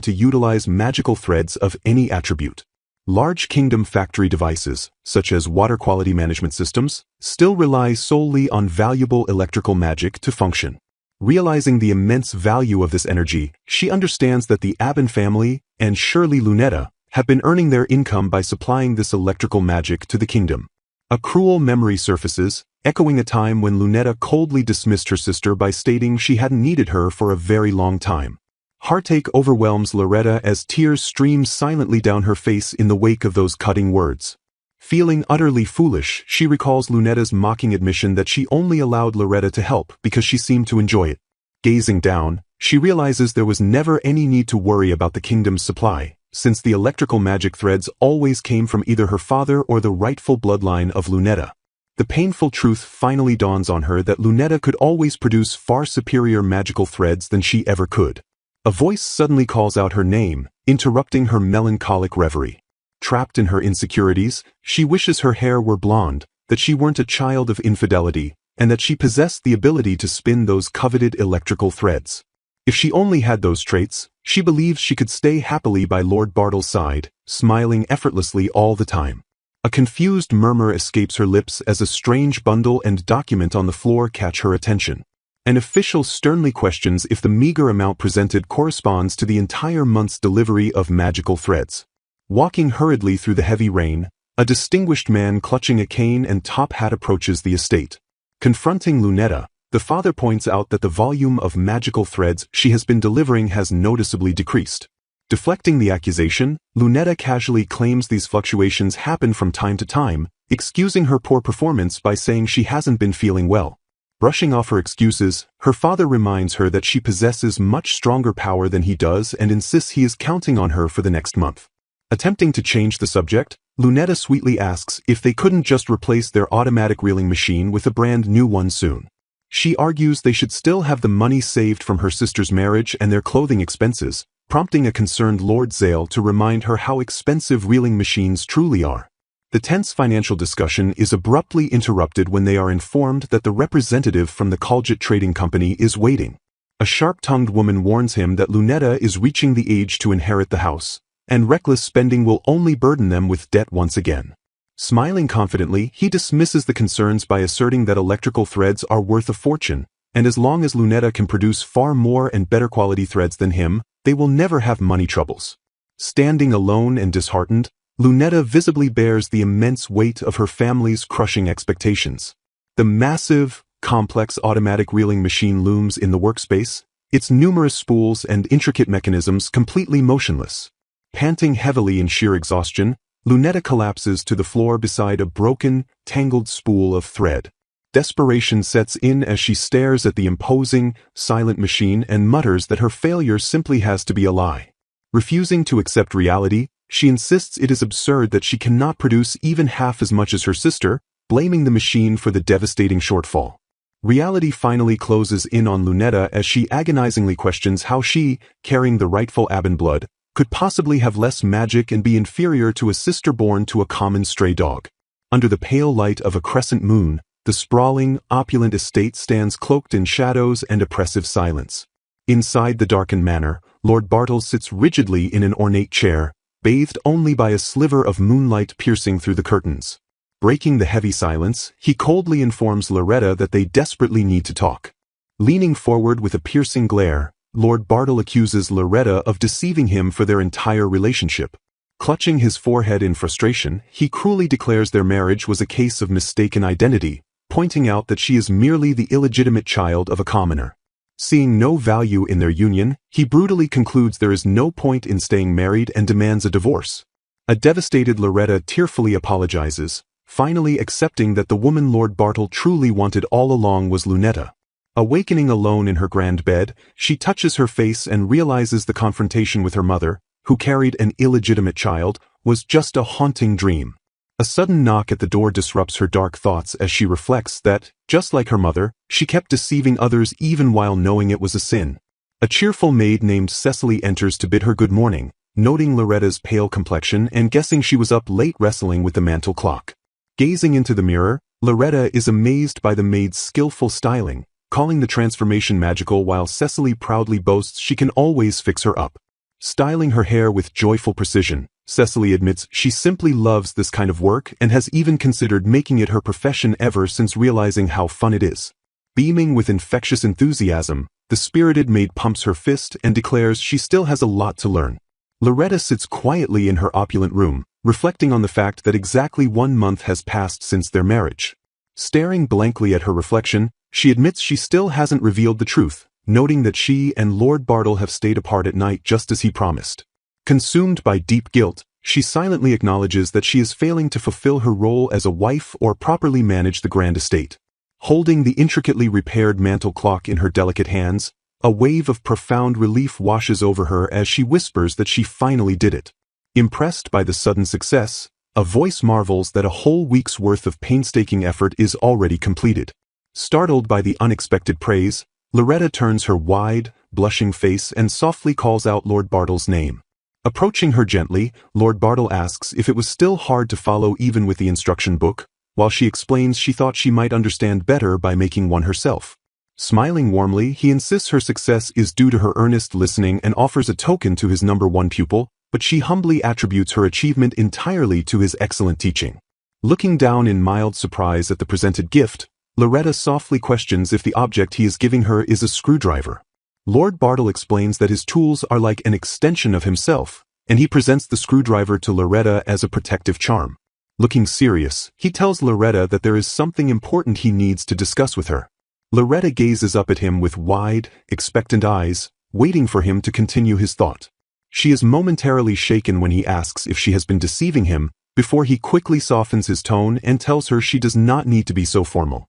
to utilize magical threads of any attribute. Large kingdom factory devices, such as water quality management systems, still rely solely on valuable electrical magic to function. Realizing the immense value of this energy, she understands that the Aben family, and surely Lunetta, have been earning their income by supplying this electrical magic to the kingdom. A cruel memory surfaces, echoing a time when Lunetta coldly dismissed her sister by stating she hadn't needed her for a very long time. Heartache overwhelms Loretta as tears stream silently down her face in the wake of those cutting words. Feeling utterly foolish, she recalls Lunetta's mocking admission that she only allowed Loretta to help because she seemed to enjoy it. Gazing down, she realizes there was never any need to worry about the kingdom's supply, since the electrical magic threads always came from either her father or the rightful bloodline of Lunetta. The painful truth finally dawns on her that Lunetta could always produce far superior magical threads than she ever could. A voice suddenly calls out her name, interrupting her melancholic reverie. Trapped in her insecurities, she wishes her hair were blonde, that she weren't a child of infidelity, and that she possessed the ability to spin those coveted electrical threads. If she only had those traits, she believes she could stay happily by Lord Bartle's side, smiling effortlessly all the time. A confused murmur escapes her lips as a strange bundle and document on the floor catch her attention. An official sternly questions if the meager amount presented corresponds to the entire month's delivery of magical threads. Walking hurriedly through the heavy rain, a distinguished man clutching a cane and top hat approaches the estate. Confronting Lunetta, the father points out that the volume of magical threads she has been delivering has noticeably decreased. Deflecting the accusation, Lunetta casually claims these fluctuations happen from time to time, excusing her poor performance by saying she hasn't been feeling well. Brushing off her excuses, her father reminds her that she possesses much stronger power than he does and insists he is counting on her for the next month. Attempting to change the subject, Lunetta sweetly asks if they couldn't just replace their automatic reeling machine with a brand new one soon. She argues they should still have the money saved from her sister's marriage and their clothing expenses, prompting a concerned Lord Zale to remind her how expensive reeling machines truly are. The tense financial discussion is abruptly interrupted when they are informed that the representative from the Colgate Trading Company is waiting. A sharp-tongued woman warns him that Lunetta is reaching the age to inherit the house, and reckless spending will only burden them with debt once again. Smiling confidently, he dismisses the concerns by asserting that electrical threads are worth a fortune, and as long as Lunetta can produce far more and better quality threads than him, they will never have money troubles. Standing alone and disheartened, Lunetta visibly bears the immense weight of her family's crushing expectations. The massive, complex automatic reeling machine looms in the workspace, its numerous spools and intricate mechanisms completely motionless. Panting heavily in sheer exhaustion, Lunetta collapses to the floor beside a broken, tangled spool of thread. Desperation sets in as she stares at the imposing, silent machine and mutters that her failure simply has to be a lie. Refusing to accept reality, she insists it is absurd that she cannot produce even half as much as her sister, blaming the machine for the devastating shortfall. Reality finally closes in on Lunetta as she agonizingly questions how she, carrying the rightful Aben blood, could possibly have less magic and be inferior to a sister born to a common stray dog. Under the pale light of a crescent moon, the sprawling, opulent estate stands cloaked in shadows and oppressive silence. Inside the darkened manor, Lord Bartle sits rigidly in an ornate chair, bathed only by a sliver of moonlight piercing through the curtains. Breaking the heavy silence, he coldly informs Loretta that they desperately need to talk. Leaning forward with a piercing glare, Lord Bartle accuses Loretta of deceiving him for their entire relationship. Clutching his forehead in frustration, he cruelly declares their marriage was a case of mistaken identity, pointing out that she is merely the illegitimate child of a commoner. Seeing no value in their union, he brutally concludes there is no point in staying married and demands a divorce. A devastated Loretta tearfully apologizes, finally accepting that the woman Lord Bartle truly wanted all along was Lunetta. Awakening alone in her grand bed, she touches her face and realizes the confrontation with her mother, who carried an illegitimate child, was just a haunting dream. A sudden knock at the door disrupts her dark thoughts as she reflects that, just like her mother, she kept deceiving others even while knowing it was a sin. A cheerful maid named Cecily enters to bid her good morning, noting Loretta's pale complexion and guessing she was up late wrestling with the mantel clock. Gazing into the mirror, Loretta is amazed by the maid's skillful styling, calling the transformation magical while Cecily proudly boasts she can always fix her up. Styling her hair with joyful precision, Cecily admits she simply loves this kind of work and has even considered making it her profession ever since realizing how fun it is. Beaming with infectious enthusiasm, the spirited maid pumps her fist and declares she still has a lot to learn. Loretta sits quietly in her opulent room, reflecting on the fact that exactly 1 month has passed since their marriage. Staring blankly at her reflection, she admits she still hasn't revealed the truth, noting that she and Lord Bartle have stayed apart at night just as he promised. Consumed by deep guilt, she silently acknowledges that she is failing to fulfill her role as a wife or properly manage the grand estate. Holding the intricately repaired mantel clock in her delicate hands, a wave of profound relief washes over her as she whispers that she finally did it. Impressed by the sudden success, a voice marvels that a whole week's worth of painstaking effort is already completed. Startled by the unexpected praise, Loretta turns her wide, blushing face and softly calls out Lord Bartle's name. Approaching her gently, Lord Bartle asks if it was still hard to follow even with the instruction book, while she explains she thought she might understand better by making one herself. Smiling warmly, he insists her success is due to her earnest listening and offers a token to his #1 pupil, but she humbly attributes her achievement entirely to his excellent teaching. Looking down in mild surprise at the presented gift, Loretta softly questions if the object he is giving her is a screwdriver. Lord Bartle explains that his tools are like an extension of himself, and he presents the screwdriver to Loretta as a protective charm. Looking serious, he tells Loretta that there is something important he needs to discuss with her. Loretta gazes up at him with wide, expectant eyes, waiting for him to continue his thought. She is momentarily shaken when he asks if she has been deceiving him, before he quickly softens his tone and tells her she does not need to be so formal.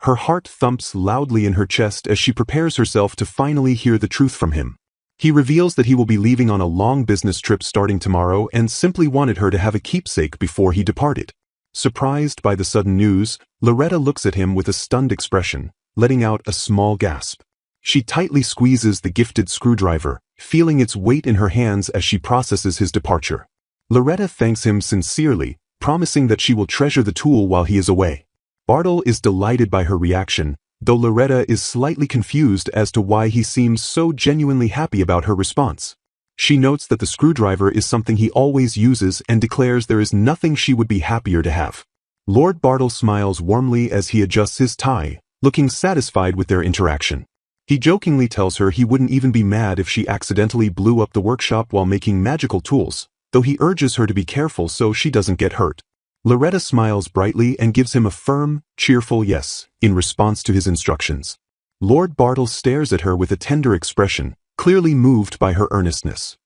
Her heart thumps loudly in her chest as she prepares herself to finally hear the truth from him. He reveals that he will be leaving on a long business trip starting tomorrow and simply wanted her to have a keepsake before he departed. Surprised by the sudden news, Loretta looks at him with a stunned expression, letting out a small gasp. She tightly squeezes the gifted screwdriver, feeling its weight in her hands as she processes his departure. Loretta thanks him sincerely, promising that she will treasure the tool while he is away. Bartle is delighted by her reaction, though Loretta is slightly confused as to why he seems so genuinely happy about her response. She notes that the screwdriver is something he always uses and declares there is nothing she would be happier to have. Lord Bartle smiles warmly as he adjusts his tie, looking satisfied with their interaction. He jokingly tells her he wouldn't even be mad if she accidentally blew up the workshop while making magical tools, though he urges her to be careful so she doesn't get hurt. Loretta smiles brightly and gives him a firm, cheerful yes, in response to his instructions. Lord Bartle stares at her with a tender expression, clearly moved by her earnestness.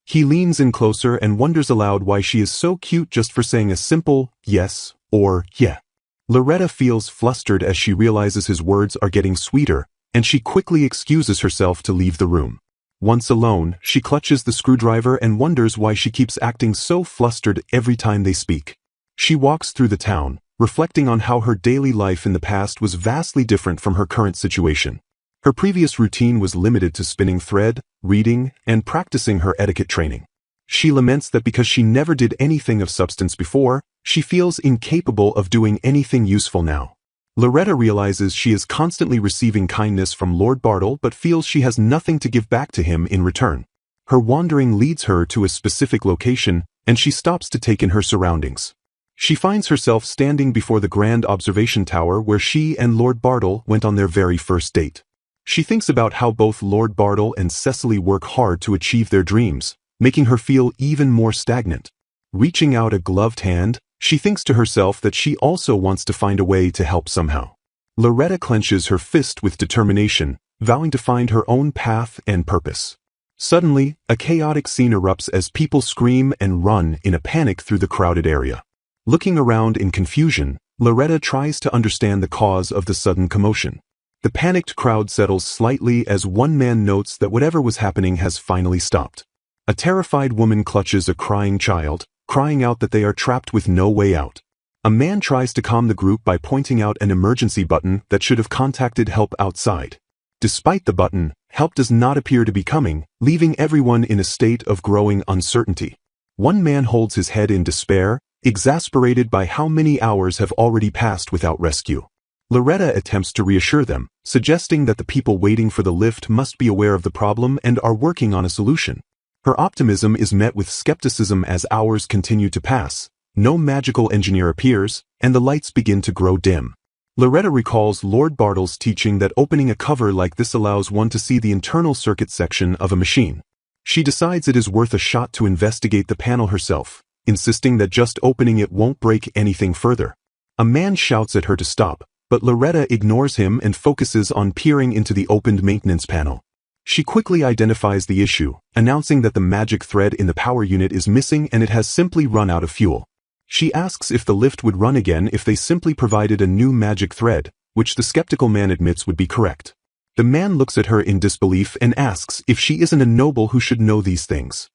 He leans in closer and wonders aloud why she is so cute just for saying a simple yes or yeah. Loretta feels flustered as she realizes his words are getting sweeter, and she quickly excuses herself to leave the room. Once alone, she clutches the screwdriver and wonders why she keeps acting so flustered every time they speak. She walks through the town, reflecting on how her daily life in the past was vastly different from her current situation. Her previous routine was limited to spinning thread, reading, and practicing her etiquette training. She laments that because she never did anything of substance before, she feels incapable of doing anything useful now. Loretta realizes she is constantly receiving kindness from Lord Bartle but feels she has nothing to give back to him in return. Her wandering leads her to a specific location, and she stops to take in her surroundings. She finds herself standing before the grand observation tower where she and Lord Bartle went on their very first date. She thinks about how both Lord Bartle and Cecily work hard to achieve their dreams, making her feel even more stagnant. Reaching out a gloved hand, she thinks to herself that she also wants to find a way to help somehow. Loretta clenches her fist with determination, vowing to find her own path and purpose. Suddenly, a chaotic scene erupts as people scream and run in a panic through the crowded area. Looking around in confusion, Loretta tries to understand the cause of the sudden commotion. The panicked crowd settles slightly as one man notes that whatever was happening has finally stopped. A terrified woman clutches a crying child, crying out that they are trapped with no way out. A man tries to calm the group by pointing out an emergency button that should have contacted help outside. Despite the button, help does not appear to be coming, leaving everyone in a state of growing uncertainty. One man holds his head in despair, exasperated by how many hours have already passed without rescue. Loretta attempts to reassure them, suggesting that the people waiting for the lift must be aware of the problem and are working on a solution. Her optimism is met with skepticism as hours continue to pass. No magical engineer appears, and the lights begin to grow dim. Loretta recalls Lord Bartle's teaching that opening a cover like this allows one to see the internal circuit section of a machine. She decides it is worth a shot to investigate the panel herself, insisting that just opening it won't break anything further. A man shouts at her to stop, but Loretta ignores him and focuses on peering into the opened maintenance panel. She quickly identifies the issue, announcing that the magic thread in the power unit is missing and it has simply run out of fuel. She asks if the lift would run again if they simply provided a new magic thread, which the skeptical man admits would be correct. The man looks at her in disbelief and asks if she isn't a noble who should know these things.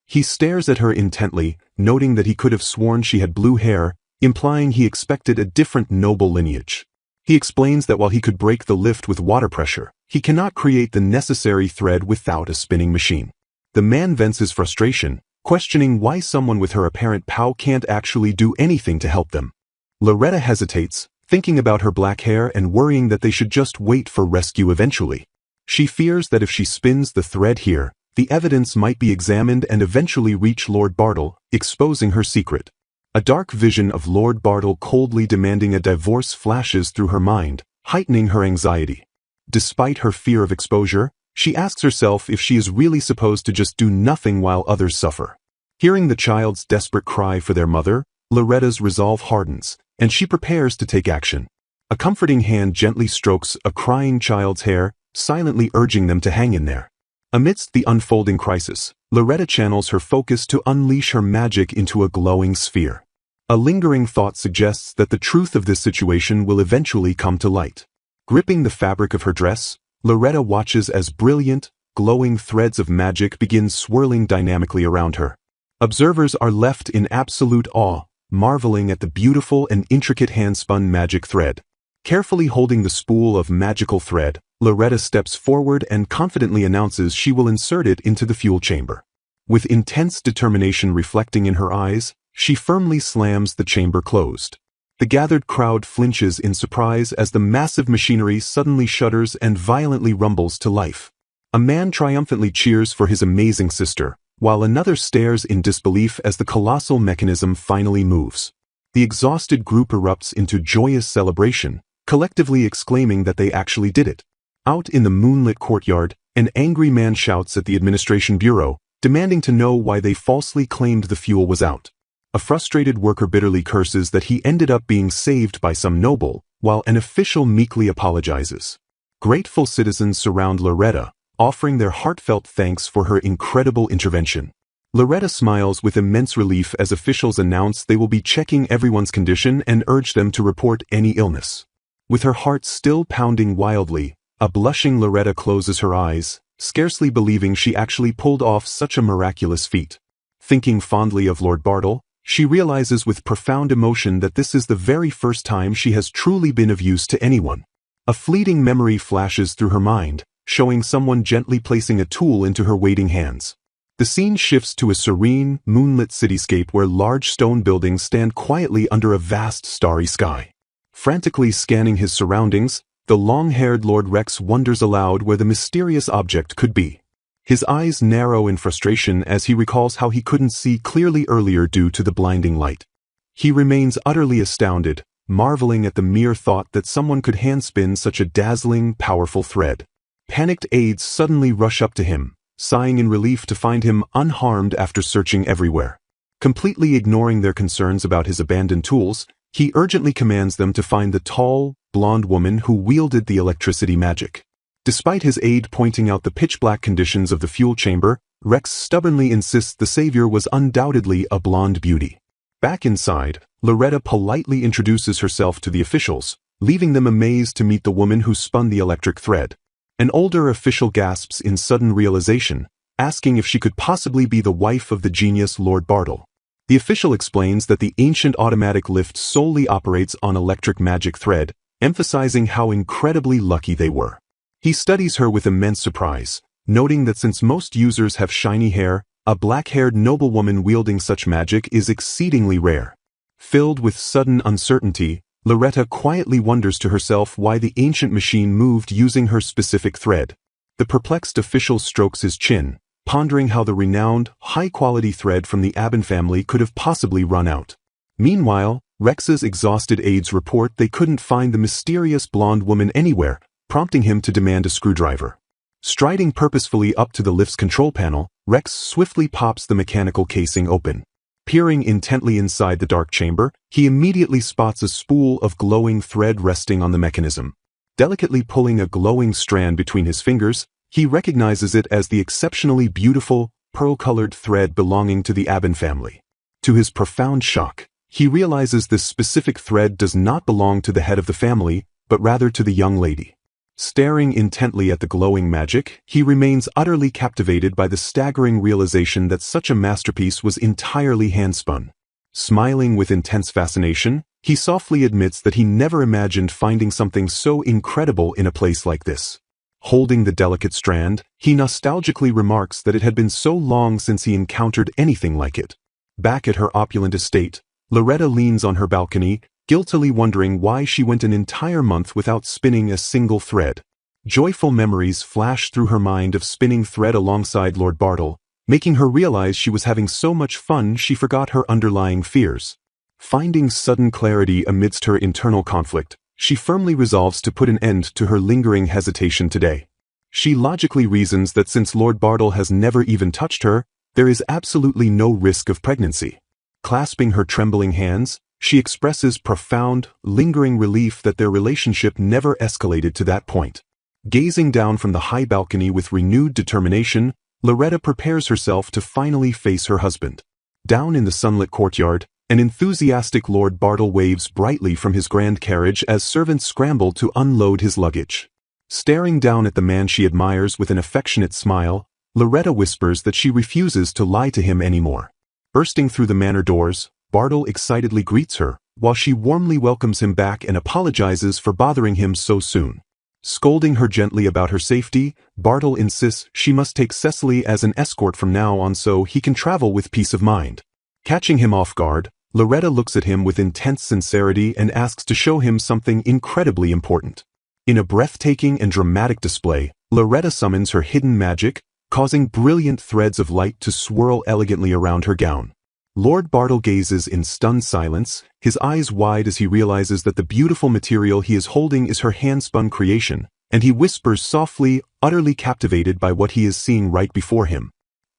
He stares at her intently, noting that he could have sworn she had blue hair, implying he expected a different noble lineage. He explains that while he could break the lift with water pressure, he cannot create the necessary thread without a spinning machine. The man vents his frustration, questioning why someone with her apparent power can't actually do anything to help them. Loretta hesitates, thinking about her black hair and worrying that they should just wait for rescue eventually. She fears that if she spins the thread here, the evidence might be examined and eventually reach Lord Bartle, exposing her secret. A dark vision of Lord Bartle coldly demanding a divorce flashes through her mind, heightening her anxiety. Despite her fear of exposure, she asks herself if she is really supposed to just do nothing while others suffer. Hearing the child's desperate cry for their mother, Loretta's resolve hardens, and she prepares to take action. A comforting hand gently strokes a crying child's hair, silently urging them to hang in there. Amidst the unfolding crisis, Loretta channels her focus to unleash her magic into a glowing sphere. A lingering thought suggests that the truth of this situation will eventually come to light. Gripping the fabric of her dress, Loretta watches as brilliant, glowing threads of magic begin swirling dynamically around her. Observers are left in absolute awe, marveling at the beautiful and intricate hand-spun magic thread. Carefully holding the spool of magical thread, Loretta steps forward and confidently announces she will insert it into the fuel chamber. With intense determination reflecting in her eyes, she firmly slams the chamber closed. The gathered crowd flinches in surprise as the massive machinery suddenly shudders and violently rumbles to life. A man triumphantly cheers for his amazing sister, while another stares in disbelief as the colossal mechanism finally moves. The exhausted group erupts into joyous celebration, collectively exclaiming that they actually did it. Out in the moonlit courtyard, an angry man shouts at the administration bureau, demanding to know why they falsely claimed the fuel was out. A frustrated worker bitterly curses that he ended up being saved by some noble, while an official meekly apologizes. Grateful citizens surround Loretta, offering their heartfelt thanks for her incredible intervention. Loretta smiles with immense relief as officials announce they will be checking everyone's condition and urge them to report any illness. With her heart still pounding wildly, a blushing Loretta closes her eyes, scarcely believing she actually pulled off such a miraculous feat. Thinking fondly of Lord Bartle, she realizes with profound emotion that this is the very first time she has truly been of use to anyone. A fleeting memory flashes through her mind, showing someone gently placing a tool into her waiting hands. The scene shifts to a serene, moonlit cityscape where large stone buildings stand quietly under a vast starry sky. Frantically scanning his surroundings, the long-haired Lord Rex wonders aloud where the mysterious object could be. His eyes narrow in frustration as he recalls how he couldn't see clearly earlier due to the blinding light. He remains utterly astounded, marveling at the mere thought that someone could handspin such a dazzling, powerful thread. Panicked aides suddenly rush up to him, sighing in relief to find him unharmed after searching everywhere. Completely ignoring their concerns about his abandoned tools, he urgently commands them to find the tall, blonde woman who wielded the electricity magic. Despite his aide pointing out the pitch-black conditions of the fuel chamber, Rex stubbornly insists the savior was undoubtedly a blonde beauty. Back inside, Loretta politely introduces herself to the officials, leaving them amazed to meet the woman who spun the electric thread. An older official gasps in sudden realization, asking if she could possibly be the wife of the genius Lord Bartle. The official explains that the ancient automatic lift solely operates on electric magic thread, emphasizing how incredibly lucky they were. He studies her with immense surprise, noting that since most users have shiny hair, a black-haired noblewoman wielding such magic is exceedingly rare. Filled with sudden uncertainty, Loretta quietly wonders to herself why the ancient machine moved using her specific thread. The perplexed official strokes his chin, pondering how the renowned, high-quality thread from the Aben family could have possibly run out. Meanwhile, Rex's exhausted aides report they couldn't find the mysterious blonde woman anywhere, prompting him to demand a screwdriver. Striding purposefully up to the lift's control panel, Rex swiftly pops the mechanical casing open. Peering intently inside the dark chamber, he immediately spots a spool of glowing thread resting on the mechanism. Delicately pulling a glowing strand between his fingers, he recognizes it as the exceptionally beautiful, pearl-colored thread belonging to the Aben family. To his profound shock, he realizes this specific thread does not belong to the head of the family, but rather to the young lady. Staring intently at the glowing magic, he remains utterly captivated by the staggering realization that such a masterpiece was entirely handspun. Smiling with intense fascination, he softly admits that he never imagined finding something so incredible in a place like this. Holding the delicate strand, he nostalgically remarks that it had been so long since he encountered anything like it. Back at her opulent estate, Loretta leans on her balcony, guiltily wondering why she went an entire month without spinning a single thread. Joyful memories flash through her mind of spinning thread alongside Lord Bartle, making her realize she was having so much fun she forgot her underlying fears. Finding sudden clarity amidst her internal conflict, she firmly resolves to put an end to her lingering hesitation today. She logically reasons that since Lord Bartle has never even touched her, there is absolutely no risk of pregnancy. Clasping her trembling hands, she expresses profound, lingering relief that their relationship never escalated to that point. Gazing down from the high balcony with renewed determination, Loretta prepares herself to finally face her husband. Down in the sunlit courtyard, an enthusiastic Lord Bartle waves brightly from his grand carriage as servants scramble to unload his luggage. Staring down at the man she admires with an affectionate smile, Loretta whispers that she refuses to lie to him anymore. Bursting through the manor doors, Bartle excitedly greets her, while she warmly welcomes him back and apologizes for bothering him so soon. Scolding her gently about her safety, Bartle insists she must take Cecily as an escort from now on so he can travel with peace of mind. Catching him off guard, Loretta looks at him with intense sincerity and asks to show him something incredibly important. In a breathtaking and dramatic display, Loretta summons her hidden magic, causing brilliant threads of light to swirl elegantly around her gown. Lord Bartle gazes in stunned silence, his eyes wide as he realizes that the beautiful material he is holding is her hand-spun creation, and he whispers softly, utterly captivated by what he is seeing right before him.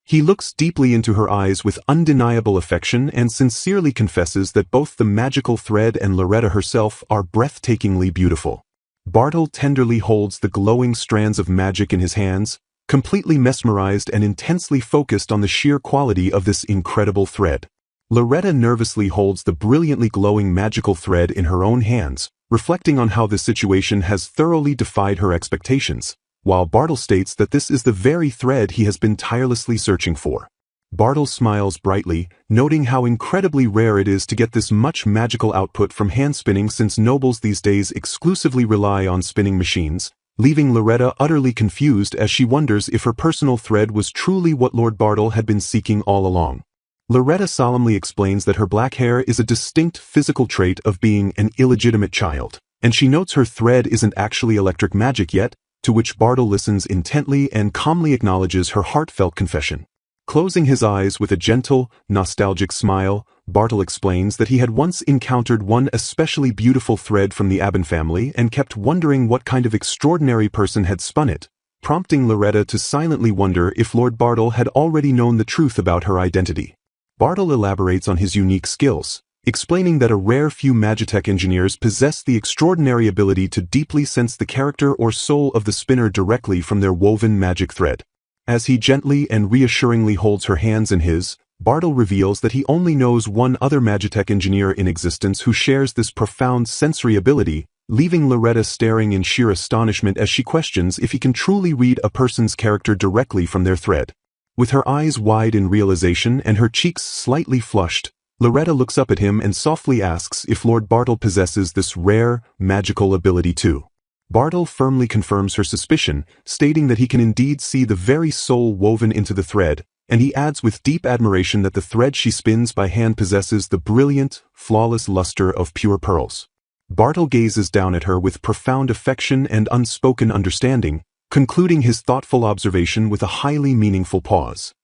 He looks deeply into her eyes with undeniable affection and sincerely confesses that both the magical thread and Loretta herself are breathtakingly beautiful. Bartle tenderly holds the glowing strands of magic in his hands, completely mesmerized and intensely focused on the sheer quality of this incredible thread. Loretta nervously holds the brilliantly glowing magical thread in her own hands, reflecting on how the situation has thoroughly defied her expectations, while Bartle states that this is the very thread he has been tirelessly searching for. Bartle smiles brightly, noting how incredibly rare it is to get this much magical output from hand spinning since nobles these days exclusively rely on spinning machines, leaving Loretta utterly confused as she wonders if her personal thread was truly what Lord Bartle had been seeking all along. Loretta solemnly explains that her black hair is a distinct physical trait of being an illegitimate child, and she notes her thread isn't actually electric magic yet, to which Bartle listens intently and calmly acknowledges her heartfelt confession. Closing his eyes with a gentle, nostalgic smile, Bartle explains that he had once encountered one especially beautiful thread from the Aben family and kept wondering what kind of extraordinary person had spun it, prompting Loretta to silently wonder if Lord Bartle had already known the truth about her identity. Bartle elaborates on his unique skills, explaining that a rare few Magitech engineers possess the extraordinary ability to deeply sense the character or soul of the spinner directly from their woven magic thread. As he gently and reassuringly holds her hands in his, Bartle reveals that he only knows one other Magitech engineer in existence who shares this profound sensory ability, leaving Loretta staring in sheer astonishment as she questions if he can truly read a person's character directly from their thread. With her eyes wide in realization and her cheeks slightly flushed, Loretta looks up at him and softly asks if Lord Bartle possesses this rare, magical ability too. Bartle firmly confirms her suspicion, stating that he can indeed see the very soul woven into the thread, and he adds with deep admiration that the thread she spins by hand possesses the brilliant, flawless luster of pure pearls. Bartle gazes down at her with profound affection and unspoken understanding, concluding his thoughtful observation with a highly meaningful pause.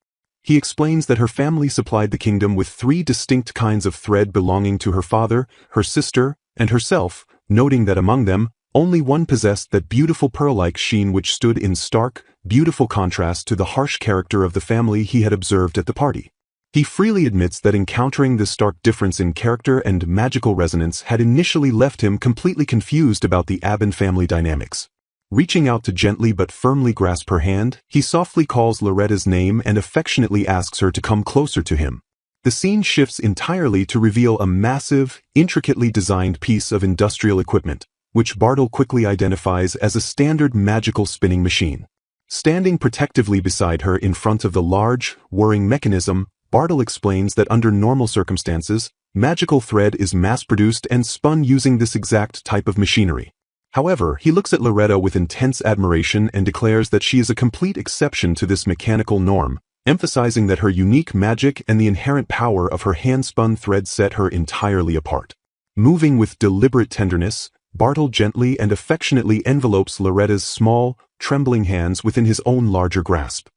He explains that her family supplied the kingdom with 3 distinct kinds of thread belonging to her father, her sister, and herself, noting that among them, only one possessed that beautiful pearl-like sheen which stood in stark, beautiful contrast to the harsh character of the family he had observed at the party. He freely admits that encountering this stark difference in character and magical resonance had initially left him completely confused about the Aben family dynamics. Reaching out to gently but firmly grasp her hand, he softly calls Loretta's name and affectionately asks her to come closer to him. The scene shifts entirely to reveal a massive, intricately designed piece of industrial equipment, which Bartle quickly identifies as a standard magical spinning machine. Standing protectively beside her in front of the large, whirring mechanism, Bartle explains that under normal circumstances, magical thread is mass-produced and spun using this exact type of machinery. However, he looks at Loretta with intense admiration and declares that she is a complete exception to this mechanical norm, emphasizing that her unique magic and the inherent power of her hand-spun thread set her entirely apart. Moving with deliberate tenderness, Bartle gently and affectionately envelopes Loretta's small, trembling hands within his own larger grasp.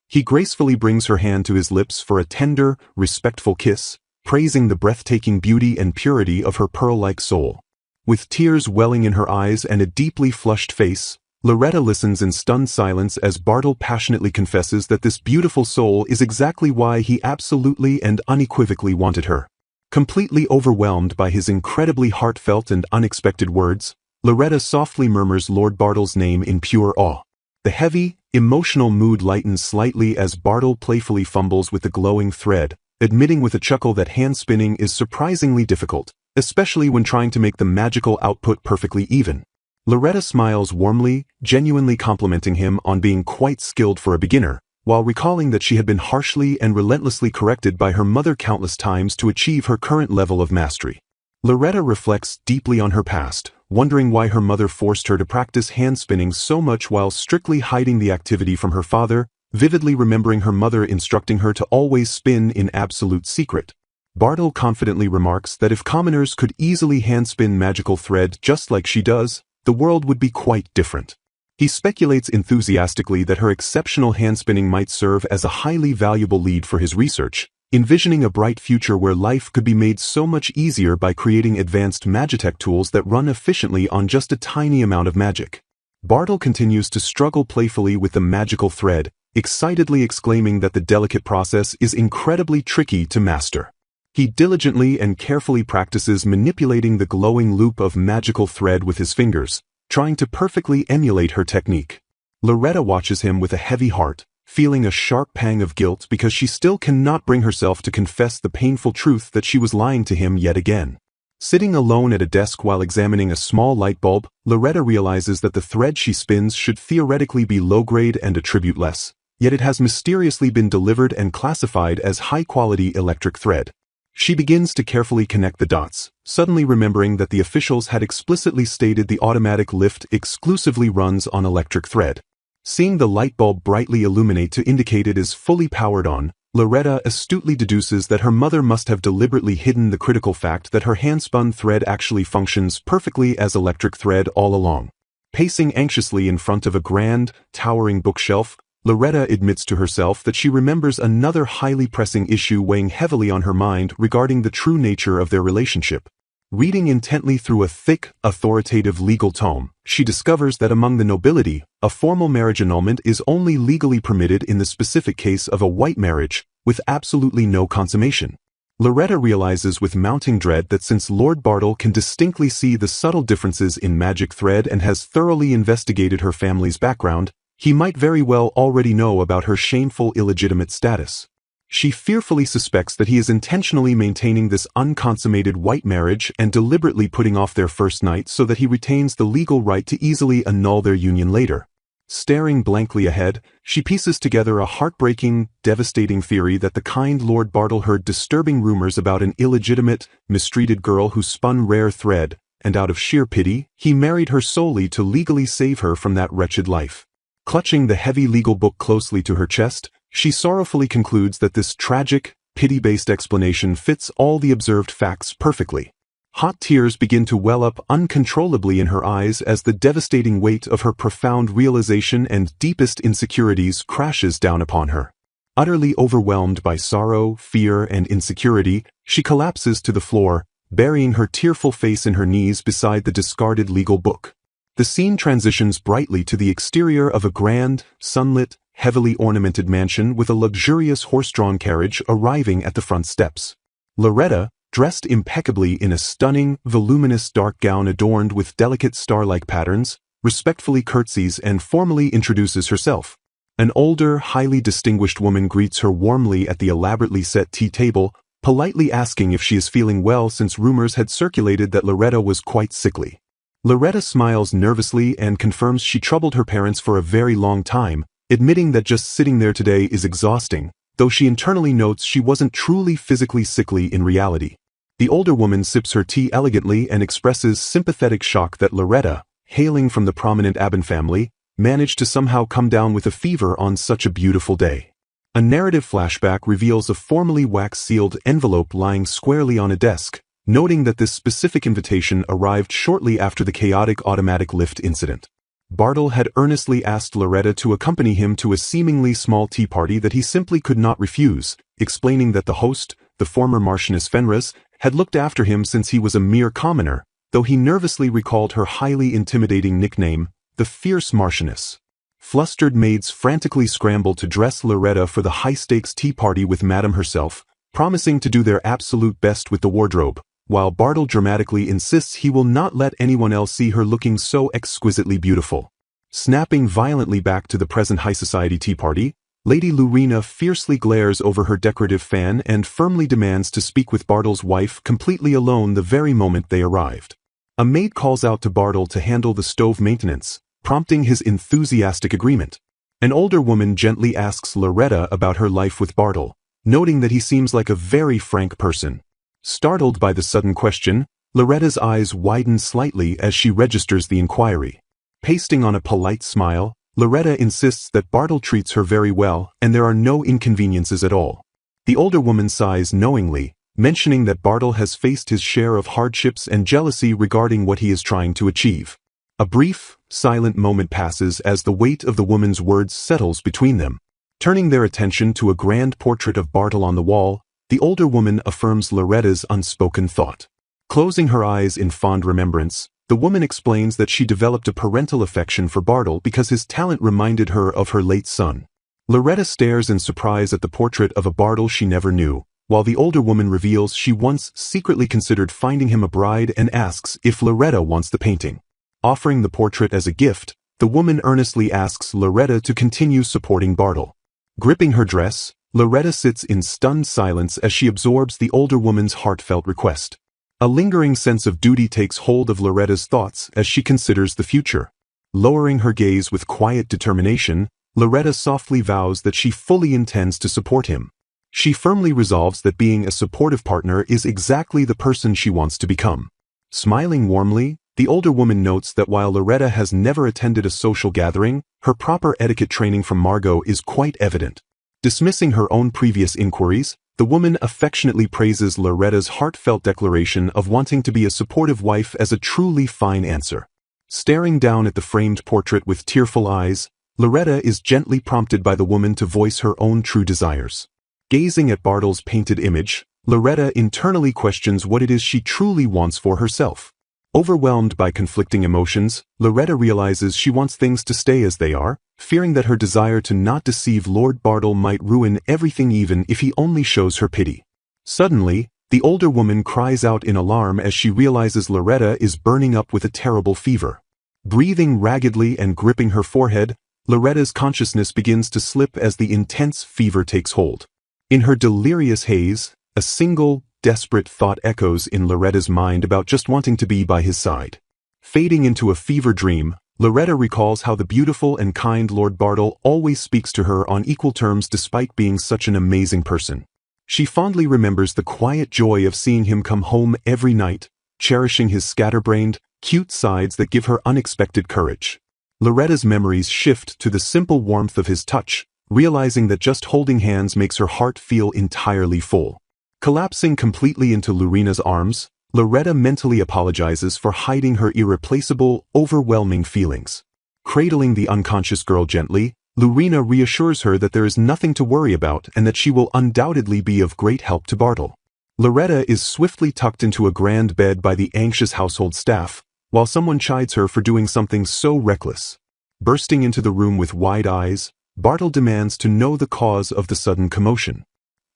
He gracefully brings her hand to his lips for a tender, respectful kiss, praising the breathtaking beauty and purity of her pearl-like soul. With tears welling in her eyes and a deeply flushed face, Loretta listens in stunned silence as Bartle passionately confesses that this beautiful soul is exactly why he absolutely and unequivocally wanted her. Completely overwhelmed by his incredibly heartfelt and unexpected words, Loretta softly murmurs Lord Bartle's name in pure awe. The heavy, emotional mood lightens slightly as Bartle playfully fumbles with the glowing thread, admitting with a chuckle that hand-spinning is surprisingly difficult, especially when trying to make the magical output perfectly even. Loretta smiles warmly, genuinely complimenting him on being quite skilled for a beginner, while recalling that she had been harshly and relentlessly corrected by her mother countless times to achieve her current level of mastery. Loretta reflects deeply on her past, wondering why her mother forced her to practice hand-spinning so much while strictly hiding the activity from her father, vividly remembering her mother instructing her to always spin in absolute secret. Bartle confidently remarks that if commoners could easily hand-spin magical thread just like she does, the world would be quite different. He speculates enthusiastically that her exceptional hand-spinning might serve as a highly valuable lead for his research, envisioning a bright future where life could be made so much easier by creating advanced magitech tools that run efficiently on just a tiny amount of magic. Bartle continues to struggle playfully with the magical thread, excitedly exclaiming that the delicate process is incredibly tricky to master. He diligently and carefully practices manipulating the glowing loop of magical thread with his fingers, trying to perfectly emulate her technique. Loretta watches him with a heavy heart, feeling a sharp pang of guilt because she still cannot bring herself to confess the painful truth that she was lying to him yet again. Sitting alone at a desk while examining a small light bulb, Loretta realizes that the thread she spins should theoretically be low-grade and attribute-less, yet it has mysteriously been delivered and classified as high-quality electric thread. She begins to carefully connect the dots, suddenly remembering that the officials had explicitly stated the automatic lift exclusively runs on electric thread. Seeing the light bulb brightly illuminate to indicate it is fully powered on, Loretta astutely deduces that her mother must have deliberately hidden the critical fact that her hand-spun thread actually functions perfectly as electric thread all along. Pacing anxiously in front of a grand, towering bookshelf, Loretta admits to herself that she remembers another highly pressing issue weighing heavily on her mind regarding the true nature of their relationship. Reading intently through a thick, authoritative legal tome, she discovers that among the nobility, a formal marriage annulment is only legally permitted in the specific case of a white marriage, with absolutely no consummation. Loretta realizes with mounting dread that since Lord Bartle can distinctly see the subtle differences in magic thread and has thoroughly investigated her family's background, he might very well already know about her shameful illegitimate status. She fearfully suspects that he is intentionally maintaining this unconsummated white marriage and deliberately putting off their first night so that he retains the legal right to easily annul their union later. Staring blankly ahead, she pieces together a heartbreaking, devastating theory that the kind Lord Bartle heard disturbing rumors about an illegitimate, mistreated girl who spun rare thread, and out of sheer pity, he married her solely to legally save her from that wretched life. Clutching the heavy legal book closely to her chest, she sorrowfully concludes that this tragic, pity-based explanation fits all the observed facts perfectly. Hot tears begin to well up uncontrollably in her eyes as the devastating weight of her profound realization and deepest insecurities crashes down upon her. Utterly overwhelmed by sorrow, fear, and insecurity, she collapses to the floor, burying her tearful face in her knees beside the discarded legal book. The scene transitions brightly to the exterior of a grand, sunlit, heavily ornamented mansion with a luxurious horse-drawn carriage arriving at the front steps. Loretta, dressed impeccably in a stunning, voluminous dark gown adorned with delicate star-like patterns, respectfully curtsies and formally introduces herself. An older, highly distinguished woman greets her warmly at the elaborately set tea table, politely asking if she is feeling well since rumors had circulated that Loretta was quite sickly. Loretta smiles nervously and confirms she troubled her parents for a very long time, admitting that just sitting there today is exhausting, though she internally notes she wasn't truly physically sickly in reality. The older woman sips her tea elegantly and expresses sympathetic shock that Loretta, hailing from the prominent Aben family, managed to somehow come down with a fever on such a beautiful day. A narrative flashback reveals a formally wax-sealed envelope lying squarely on a desk, noting that this specific invitation arrived shortly after the chaotic automatic lift incident. Bartle had earnestly asked Loretta to accompany him to a seemingly small tea party that he simply could not refuse, explaining that the host, the former Marchioness Fenris, had looked after him since he was a mere commoner, though he nervously recalled her highly intimidating nickname, the Fierce Marchioness. Flustered maids frantically scrambled to dress Loretta for the high-stakes tea party with Madame herself, promising to do their absolute best with the wardrobe, while Bartle dramatically insists he will not let anyone else see her looking so exquisitely beautiful. Snapping violently back to the present high society tea party, Lady Lurena fiercely glares over her decorative fan and firmly demands to speak with Bartle's wife completely alone the very moment they arrived. A maid calls out to Bartle to handle the stove maintenance, prompting his enthusiastic agreement. An older woman gently asks Loretta about her life with Bartle, noting that he seems like a very frank person. Startled by the sudden question, Loretta's eyes widen slightly as she registers the inquiry. Pasting on a polite smile, Loretta insists that Bartle treats her very well and there are no inconveniences at all. The older woman sighs knowingly, mentioning that Bartle has faced his share of hardships and jealousy regarding what he is trying to achieve. A brief, silent moment passes as the weight of the woman's words settles between them. Turning their attention to a grand portrait of Bartle on the wall, the older woman affirms Loretta's unspoken thought. Closing her eyes in fond remembrance, the woman explains that she developed a parental affection for Bartle because his talent reminded her of her late son. Loretta stares in surprise at the portrait of a Bartle she never knew, while the older woman reveals she once secretly considered finding him a bride and asks if Loretta wants the painting. Offering the portrait as a gift, the woman earnestly asks Loretta to continue supporting Bartle. Gripping her dress, Loretta sits in stunned silence as she absorbs the older woman's heartfelt request. A lingering sense of duty takes hold of Loretta's thoughts as she considers the future. Lowering her gaze with quiet determination, Loretta softly vows that she fully intends to support him. She firmly resolves that being a supportive partner is exactly the person she wants to become. Smiling warmly, the older woman notes that while Loretta has never attended a social gathering, her proper etiquette training from Margot is quite evident. Dismissing her own previous inquiries, the woman affectionately praises Loretta's heartfelt declaration of wanting to be a supportive wife as a truly fine answer. Staring down at the framed portrait with tearful eyes, Loretta is gently prompted by the woman to voice her own true desires. Gazing at Bartle's painted image, Loretta internally questions what it is she truly wants for herself. Overwhelmed by conflicting emotions, Loretta realizes she wants things to stay as they are, fearing that her desire to not deceive Lord Bartle might ruin everything even if he only shows her pity. Suddenly, the older woman cries out in alarm as she realizes Loretta is burning up with a terrible fever. Breathing raggedly and gripping her forehead, Loretta's consciousness begins to slip as the intense fever takes hold. In her delirious haze, a single, desperate thought echoes in Loretta's mind about just wanting to be by his side. Fading into a fever dream, Loretta recalls how the beautiful and kind Lord Bartle always speaks to her on equal terms despite being such an amazing person. She fondly remembers the quiet joy of seeing him come home every night, cherishing his scatterbrained, cute sides that give her unexpected courage. Loretta's memories shift to the simple warmth of his touch, realizing that just holding hands makes her heart feel entirely full. Collapsing completely into Lurena's arms, Loretta mentally apologizes for hiding her irreplaceable, overwhelming feelings. Cradling the unconscious girl gently, Lorena reassures her that there is nothing to worry about and that she will undoubtedly be of great help to Bartle. Loretta is swiftly tucked into a grand bed by the anxious household staff, while someone chides her for doing something so reckless. Bursting into the room with wide eyes, Bartle demands to know the cause of the sudden commotion.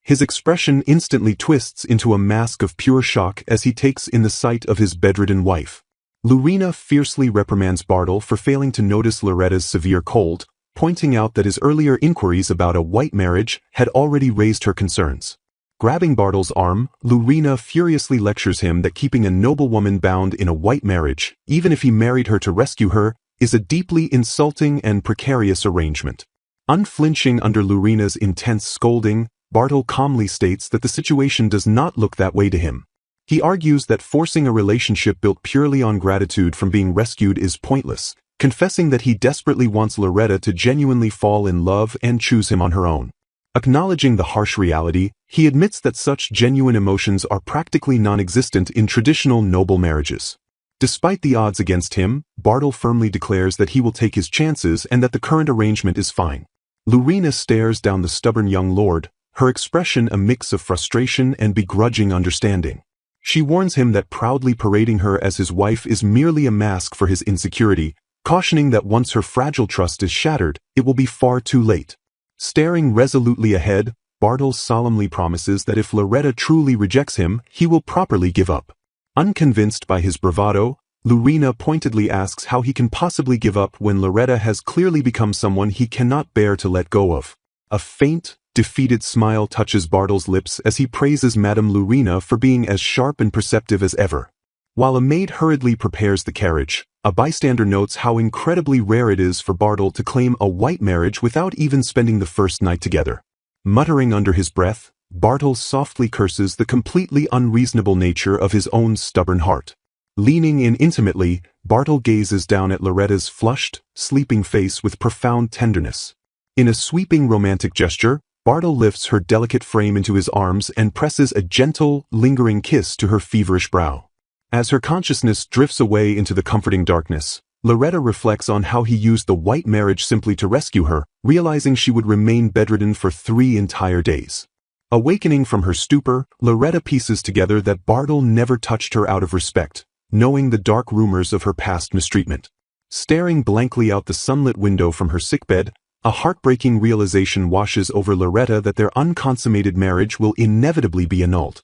His expression instantly twists into a mask of pure shock as he takes in the sight of his bedridden wife. Lorena fiercely reprimands Bartle for failing to notice Loretta's severe cold, pointing out that his earlier inquiries about a white marriage had already raised her concerns. Grabbing Bartle's arm, Lorena furiously lectures him that keeping a noble woman bound in a white marriage, even if he married her to rescue her, is a deeply insulting and precarious arrangement. Unflinching under Lorena's intense scolding, Bartle calmly states that the situation does not look that way to him. He argues that forcing a relationship built purely on gratitude from being rescued is pointless, confessing that he desperately wants Loretta to genuinely fall in love and choose him on her own. Acknowledging the harsh reality, he admits that such genuine emotions are practically non-existent in traditional noble marriages. Despite the odds against him, Bartle firmly declares that he will take his chances and that the current arrangement is fine. Lorena stares down the stubborn young lord, her expression a mix of frustration and begrudging understanding. She warns him that proudly parading her as his wife is merely a mask for his insecurity, cautioning that once her fragile trust is shattered, it will be far too late. Staring resolutely ahead, Bartle solemnly promises that if Loretta truly rejects him, he will properly give up. Unconvinced by his bravado, Lorena pointedly asks how he can possibly give up when Loretta has clearly become someone he cannot bear to let go of. A faint, defeated smile touches Bartle's lips as he praises Madame Lorena for being as sharp and perceptive as ever. While a maid hurriedly prepares the carriage, a bystander notes how incredibly rare it is for Bartle to claim a white marriage without even spending the first night together. Muttering under his breath, Bartle softly curses the completely unreasonable nature of his own stubborn heart. Leaning in intimately, Bartle gazes down at Loretta's flushed, sleeping face with profound tenderness. In a sweeping romantic gesture, Bartle lifts her delicate frame into his arms and presses a gentle, lingering kiss to her feverish brow. As her consciousness drifts away into the comforting darkness, Loretta reflects on how he used the white marriage simply to rescue her, realizing she would remain bedridden for 3 entire days. Awakening from her stupor, Loretta pieces together that Bartle never touched her out of respect, knowing the dark rumors of her past mistreatment. Staring blankly out the sunlit window from her sickbed, a heartbreaking realization washes over Loretta that their unconsummated marriage will inevitably be annulled.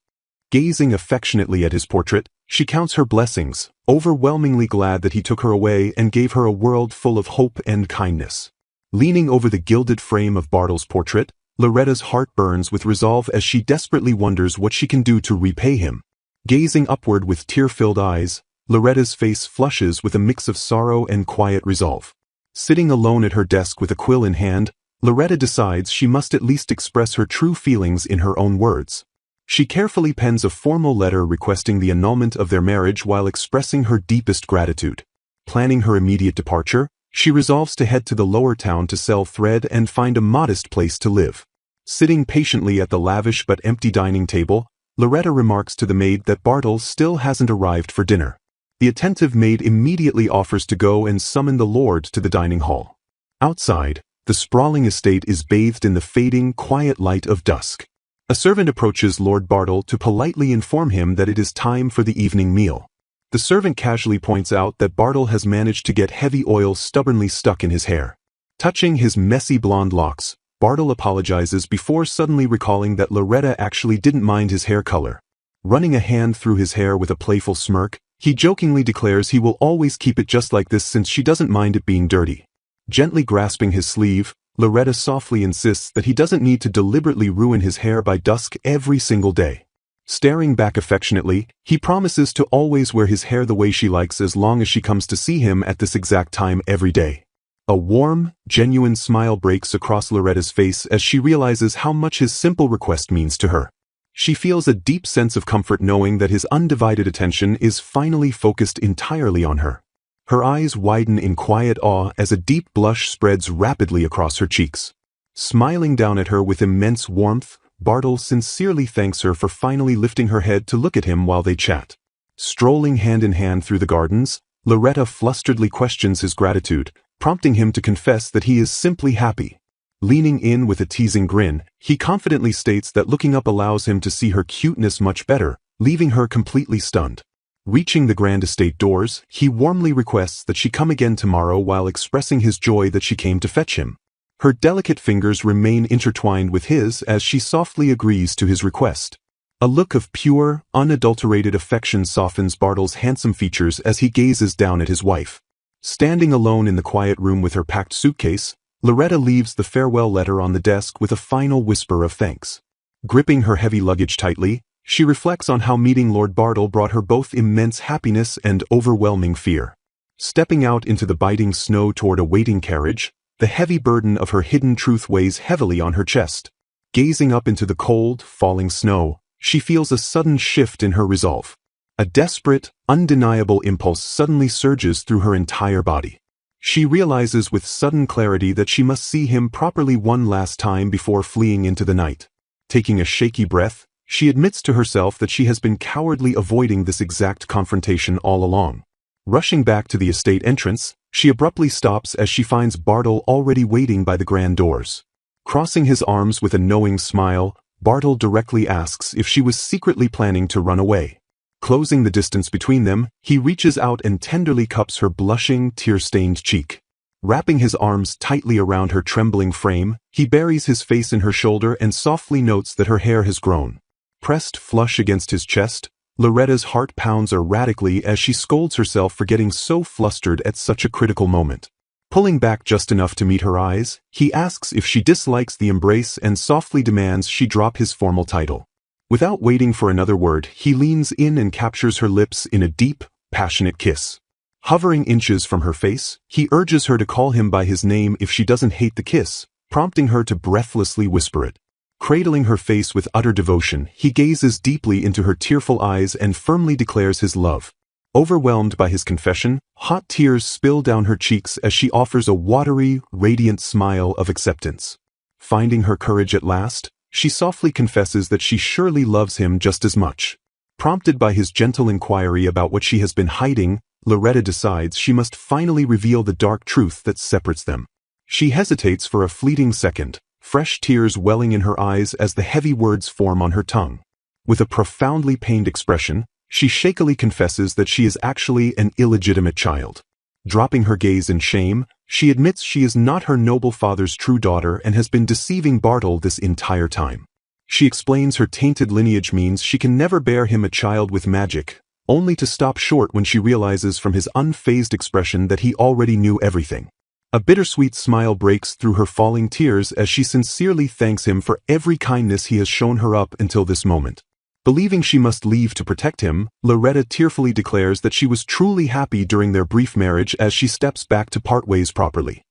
Gazing affectionately at his portrait, she counts her blessings, overwhelmingly glad that he took her away and gave her a world full of hope and kindness. Leaning over the gilded frame of Bartle's portrait, Loretta's heart burns with resolve as she desperately wonders what she can do to repay him. Gazing upward with tear-filled eyes, Loretta's face flushes with a mix of sorrow and quiet resolve. Sitting alone at her desk with a quill in hand, Loretta decides she must at least express her true feelings in her own words. She carefully pens a formal letter requesting the annulment of their marriage while expressing her deepest gratitude. Planning her immediate departure, she resolves to head to the lower town to sell thread and find a modest place to live. Sitting patiently at the lavish but empty dining table, Loretta remarks to the maid that Bartle still hasn't arrived for dinner. The attentive maid immediately offers to go and summon the lord to the dining hall. Outside, the sprawling estate is bathed in the fading, quiet light of dusk. A servant approaches Lord Bartle to politely inform him that it is time for the evening meal. The servant casually points out that Bartle has managed to get heavy oil stubbornly stuck in his hair. Touching his messy blonde locks, Bartle apologizes before suddenly recalling that Loretta actually didn't mind his hair color. Running a hand through his hair with a playful smirk, he jokingly declares he will always keep it just like this since she doesn't mind it being dirty. Gently grasping his sleeve, Loretta softly insists that he doesn't need to deliberately ruin his hair by dusk every single day. Staring back affectionately, he promises to always wear his hair the way she likes as long as she comes to see him at this exact time every day. A warm, genuine smile breaks across Loretta's face as she realizes how much his simple request means to her. She feels a deep sense of comfort knowing that his undivided attention is finally focused entirely on her. Her eyes widen in quiet awe as a deep blush spreads rapidly across her cheeks. Smiling down at her with immense warmth, Bartle sincerely thanks her for finally lifting her head to look at him while they chat. Strolling hand in hand through the gardens, Loretta flusteredly questions his gratitude, prompting him to confess that he is simply happy. Leaning in with a teasing grin, he confidently states that looking up allows him to see her cuteness much better, leaving her completely stunned. Reaching the grand estate doors, he warmly requests that she come again tomorrow while expressing his joy that she came to fetch him. Her delicate fingers remain intertwined with his as she softly agrees to his request. A look of pure, unadulterated affection softens Bartle's handsome features as he gazes down at his wife. Standing alone in the quiet room with her packed suitcase, Loretta leaves the farewell letter on the desk with a final whisper of thanks. Gripping her heavy luggage tightly, she reflects on how meeting Lord Bartle brought her both immense happiness and overwhelming fear. Stepping out into the biting snow toward a waiting carriage, the heavy burden of her hidden truth weighs heavily on her chest. Gazing up into the cold, falling snow, she feels a sudden shift in her resolve. A desperate, undeniable impulse suddenly surges through her entire body. She realizes with sudden clarity that she must see him properly one last time before fleeing into the night. Taking a shaky breath, she admits to herself that she has been cowardly avoiding this exact confrontation all along. Rushing back to the estate entrance, she abruptly stops as she finds Bartle already waiting by the grand doors. Crossing his arms with a knowing smile, Bartle directly asks if she was secretly planning to run away. Closing the distance between them, he reaches out and tenderly cups her blushing, tear-stained cheek. Wrapping his arms tightly around her trembling frame, he buries his face in her shoulder and softly notes that her hair has grown. Pressed flush against his chest, Loretta's heart pounds erratically as she scolds herself for getting so flustered at such a critical moment. Pulling back just enough to meet her eyes, he asks if she dislikes the embrace and softly demands she drop his formal title. Without waiting for another word, he leans in and captures her lips in a deep, passionate kiss. Hovering inches from her face, he urges her to call him by his name if she doesn't hate the kiss, prompting her to breathlessly whisper it. Cradling her face with utter devotion, he gazes deeply into her tearful eyes and firmly declares his love. Overwhelmed by his confession, hot tears spill down her cheeks as she offers a watery, radiant smile of acceptance. Finding her courage at last, she softly confesses that she surely loves him just as much. Prompted by his gentle inquiry about what she has been hiding, Loretta decides she must finally reveal the dark truth that separates them. She hesitates for a fleeting second, fresh tears welling in her eyes as the heavy words form on her tongue. With a profoundly pained expression, she shakily confesses that she is actually an illegitimate child. Dropping her gaze in shame, she admits she is not her noble father's true daughter and has been deceiving Bartle this entire time. She explains her tainted lineage means she can never bear him a child with magic, only to stop short when she realizes from his unfazed expression that he already knew everything. A bittersweet smile breaks through her falling tears as she sincerely thanks him for every kindness he has shown her up until this moment. Believing she must leave to protect him, Loretta tearfully declares that she was truly happy during their brief marriage as she steps back to part ways properly.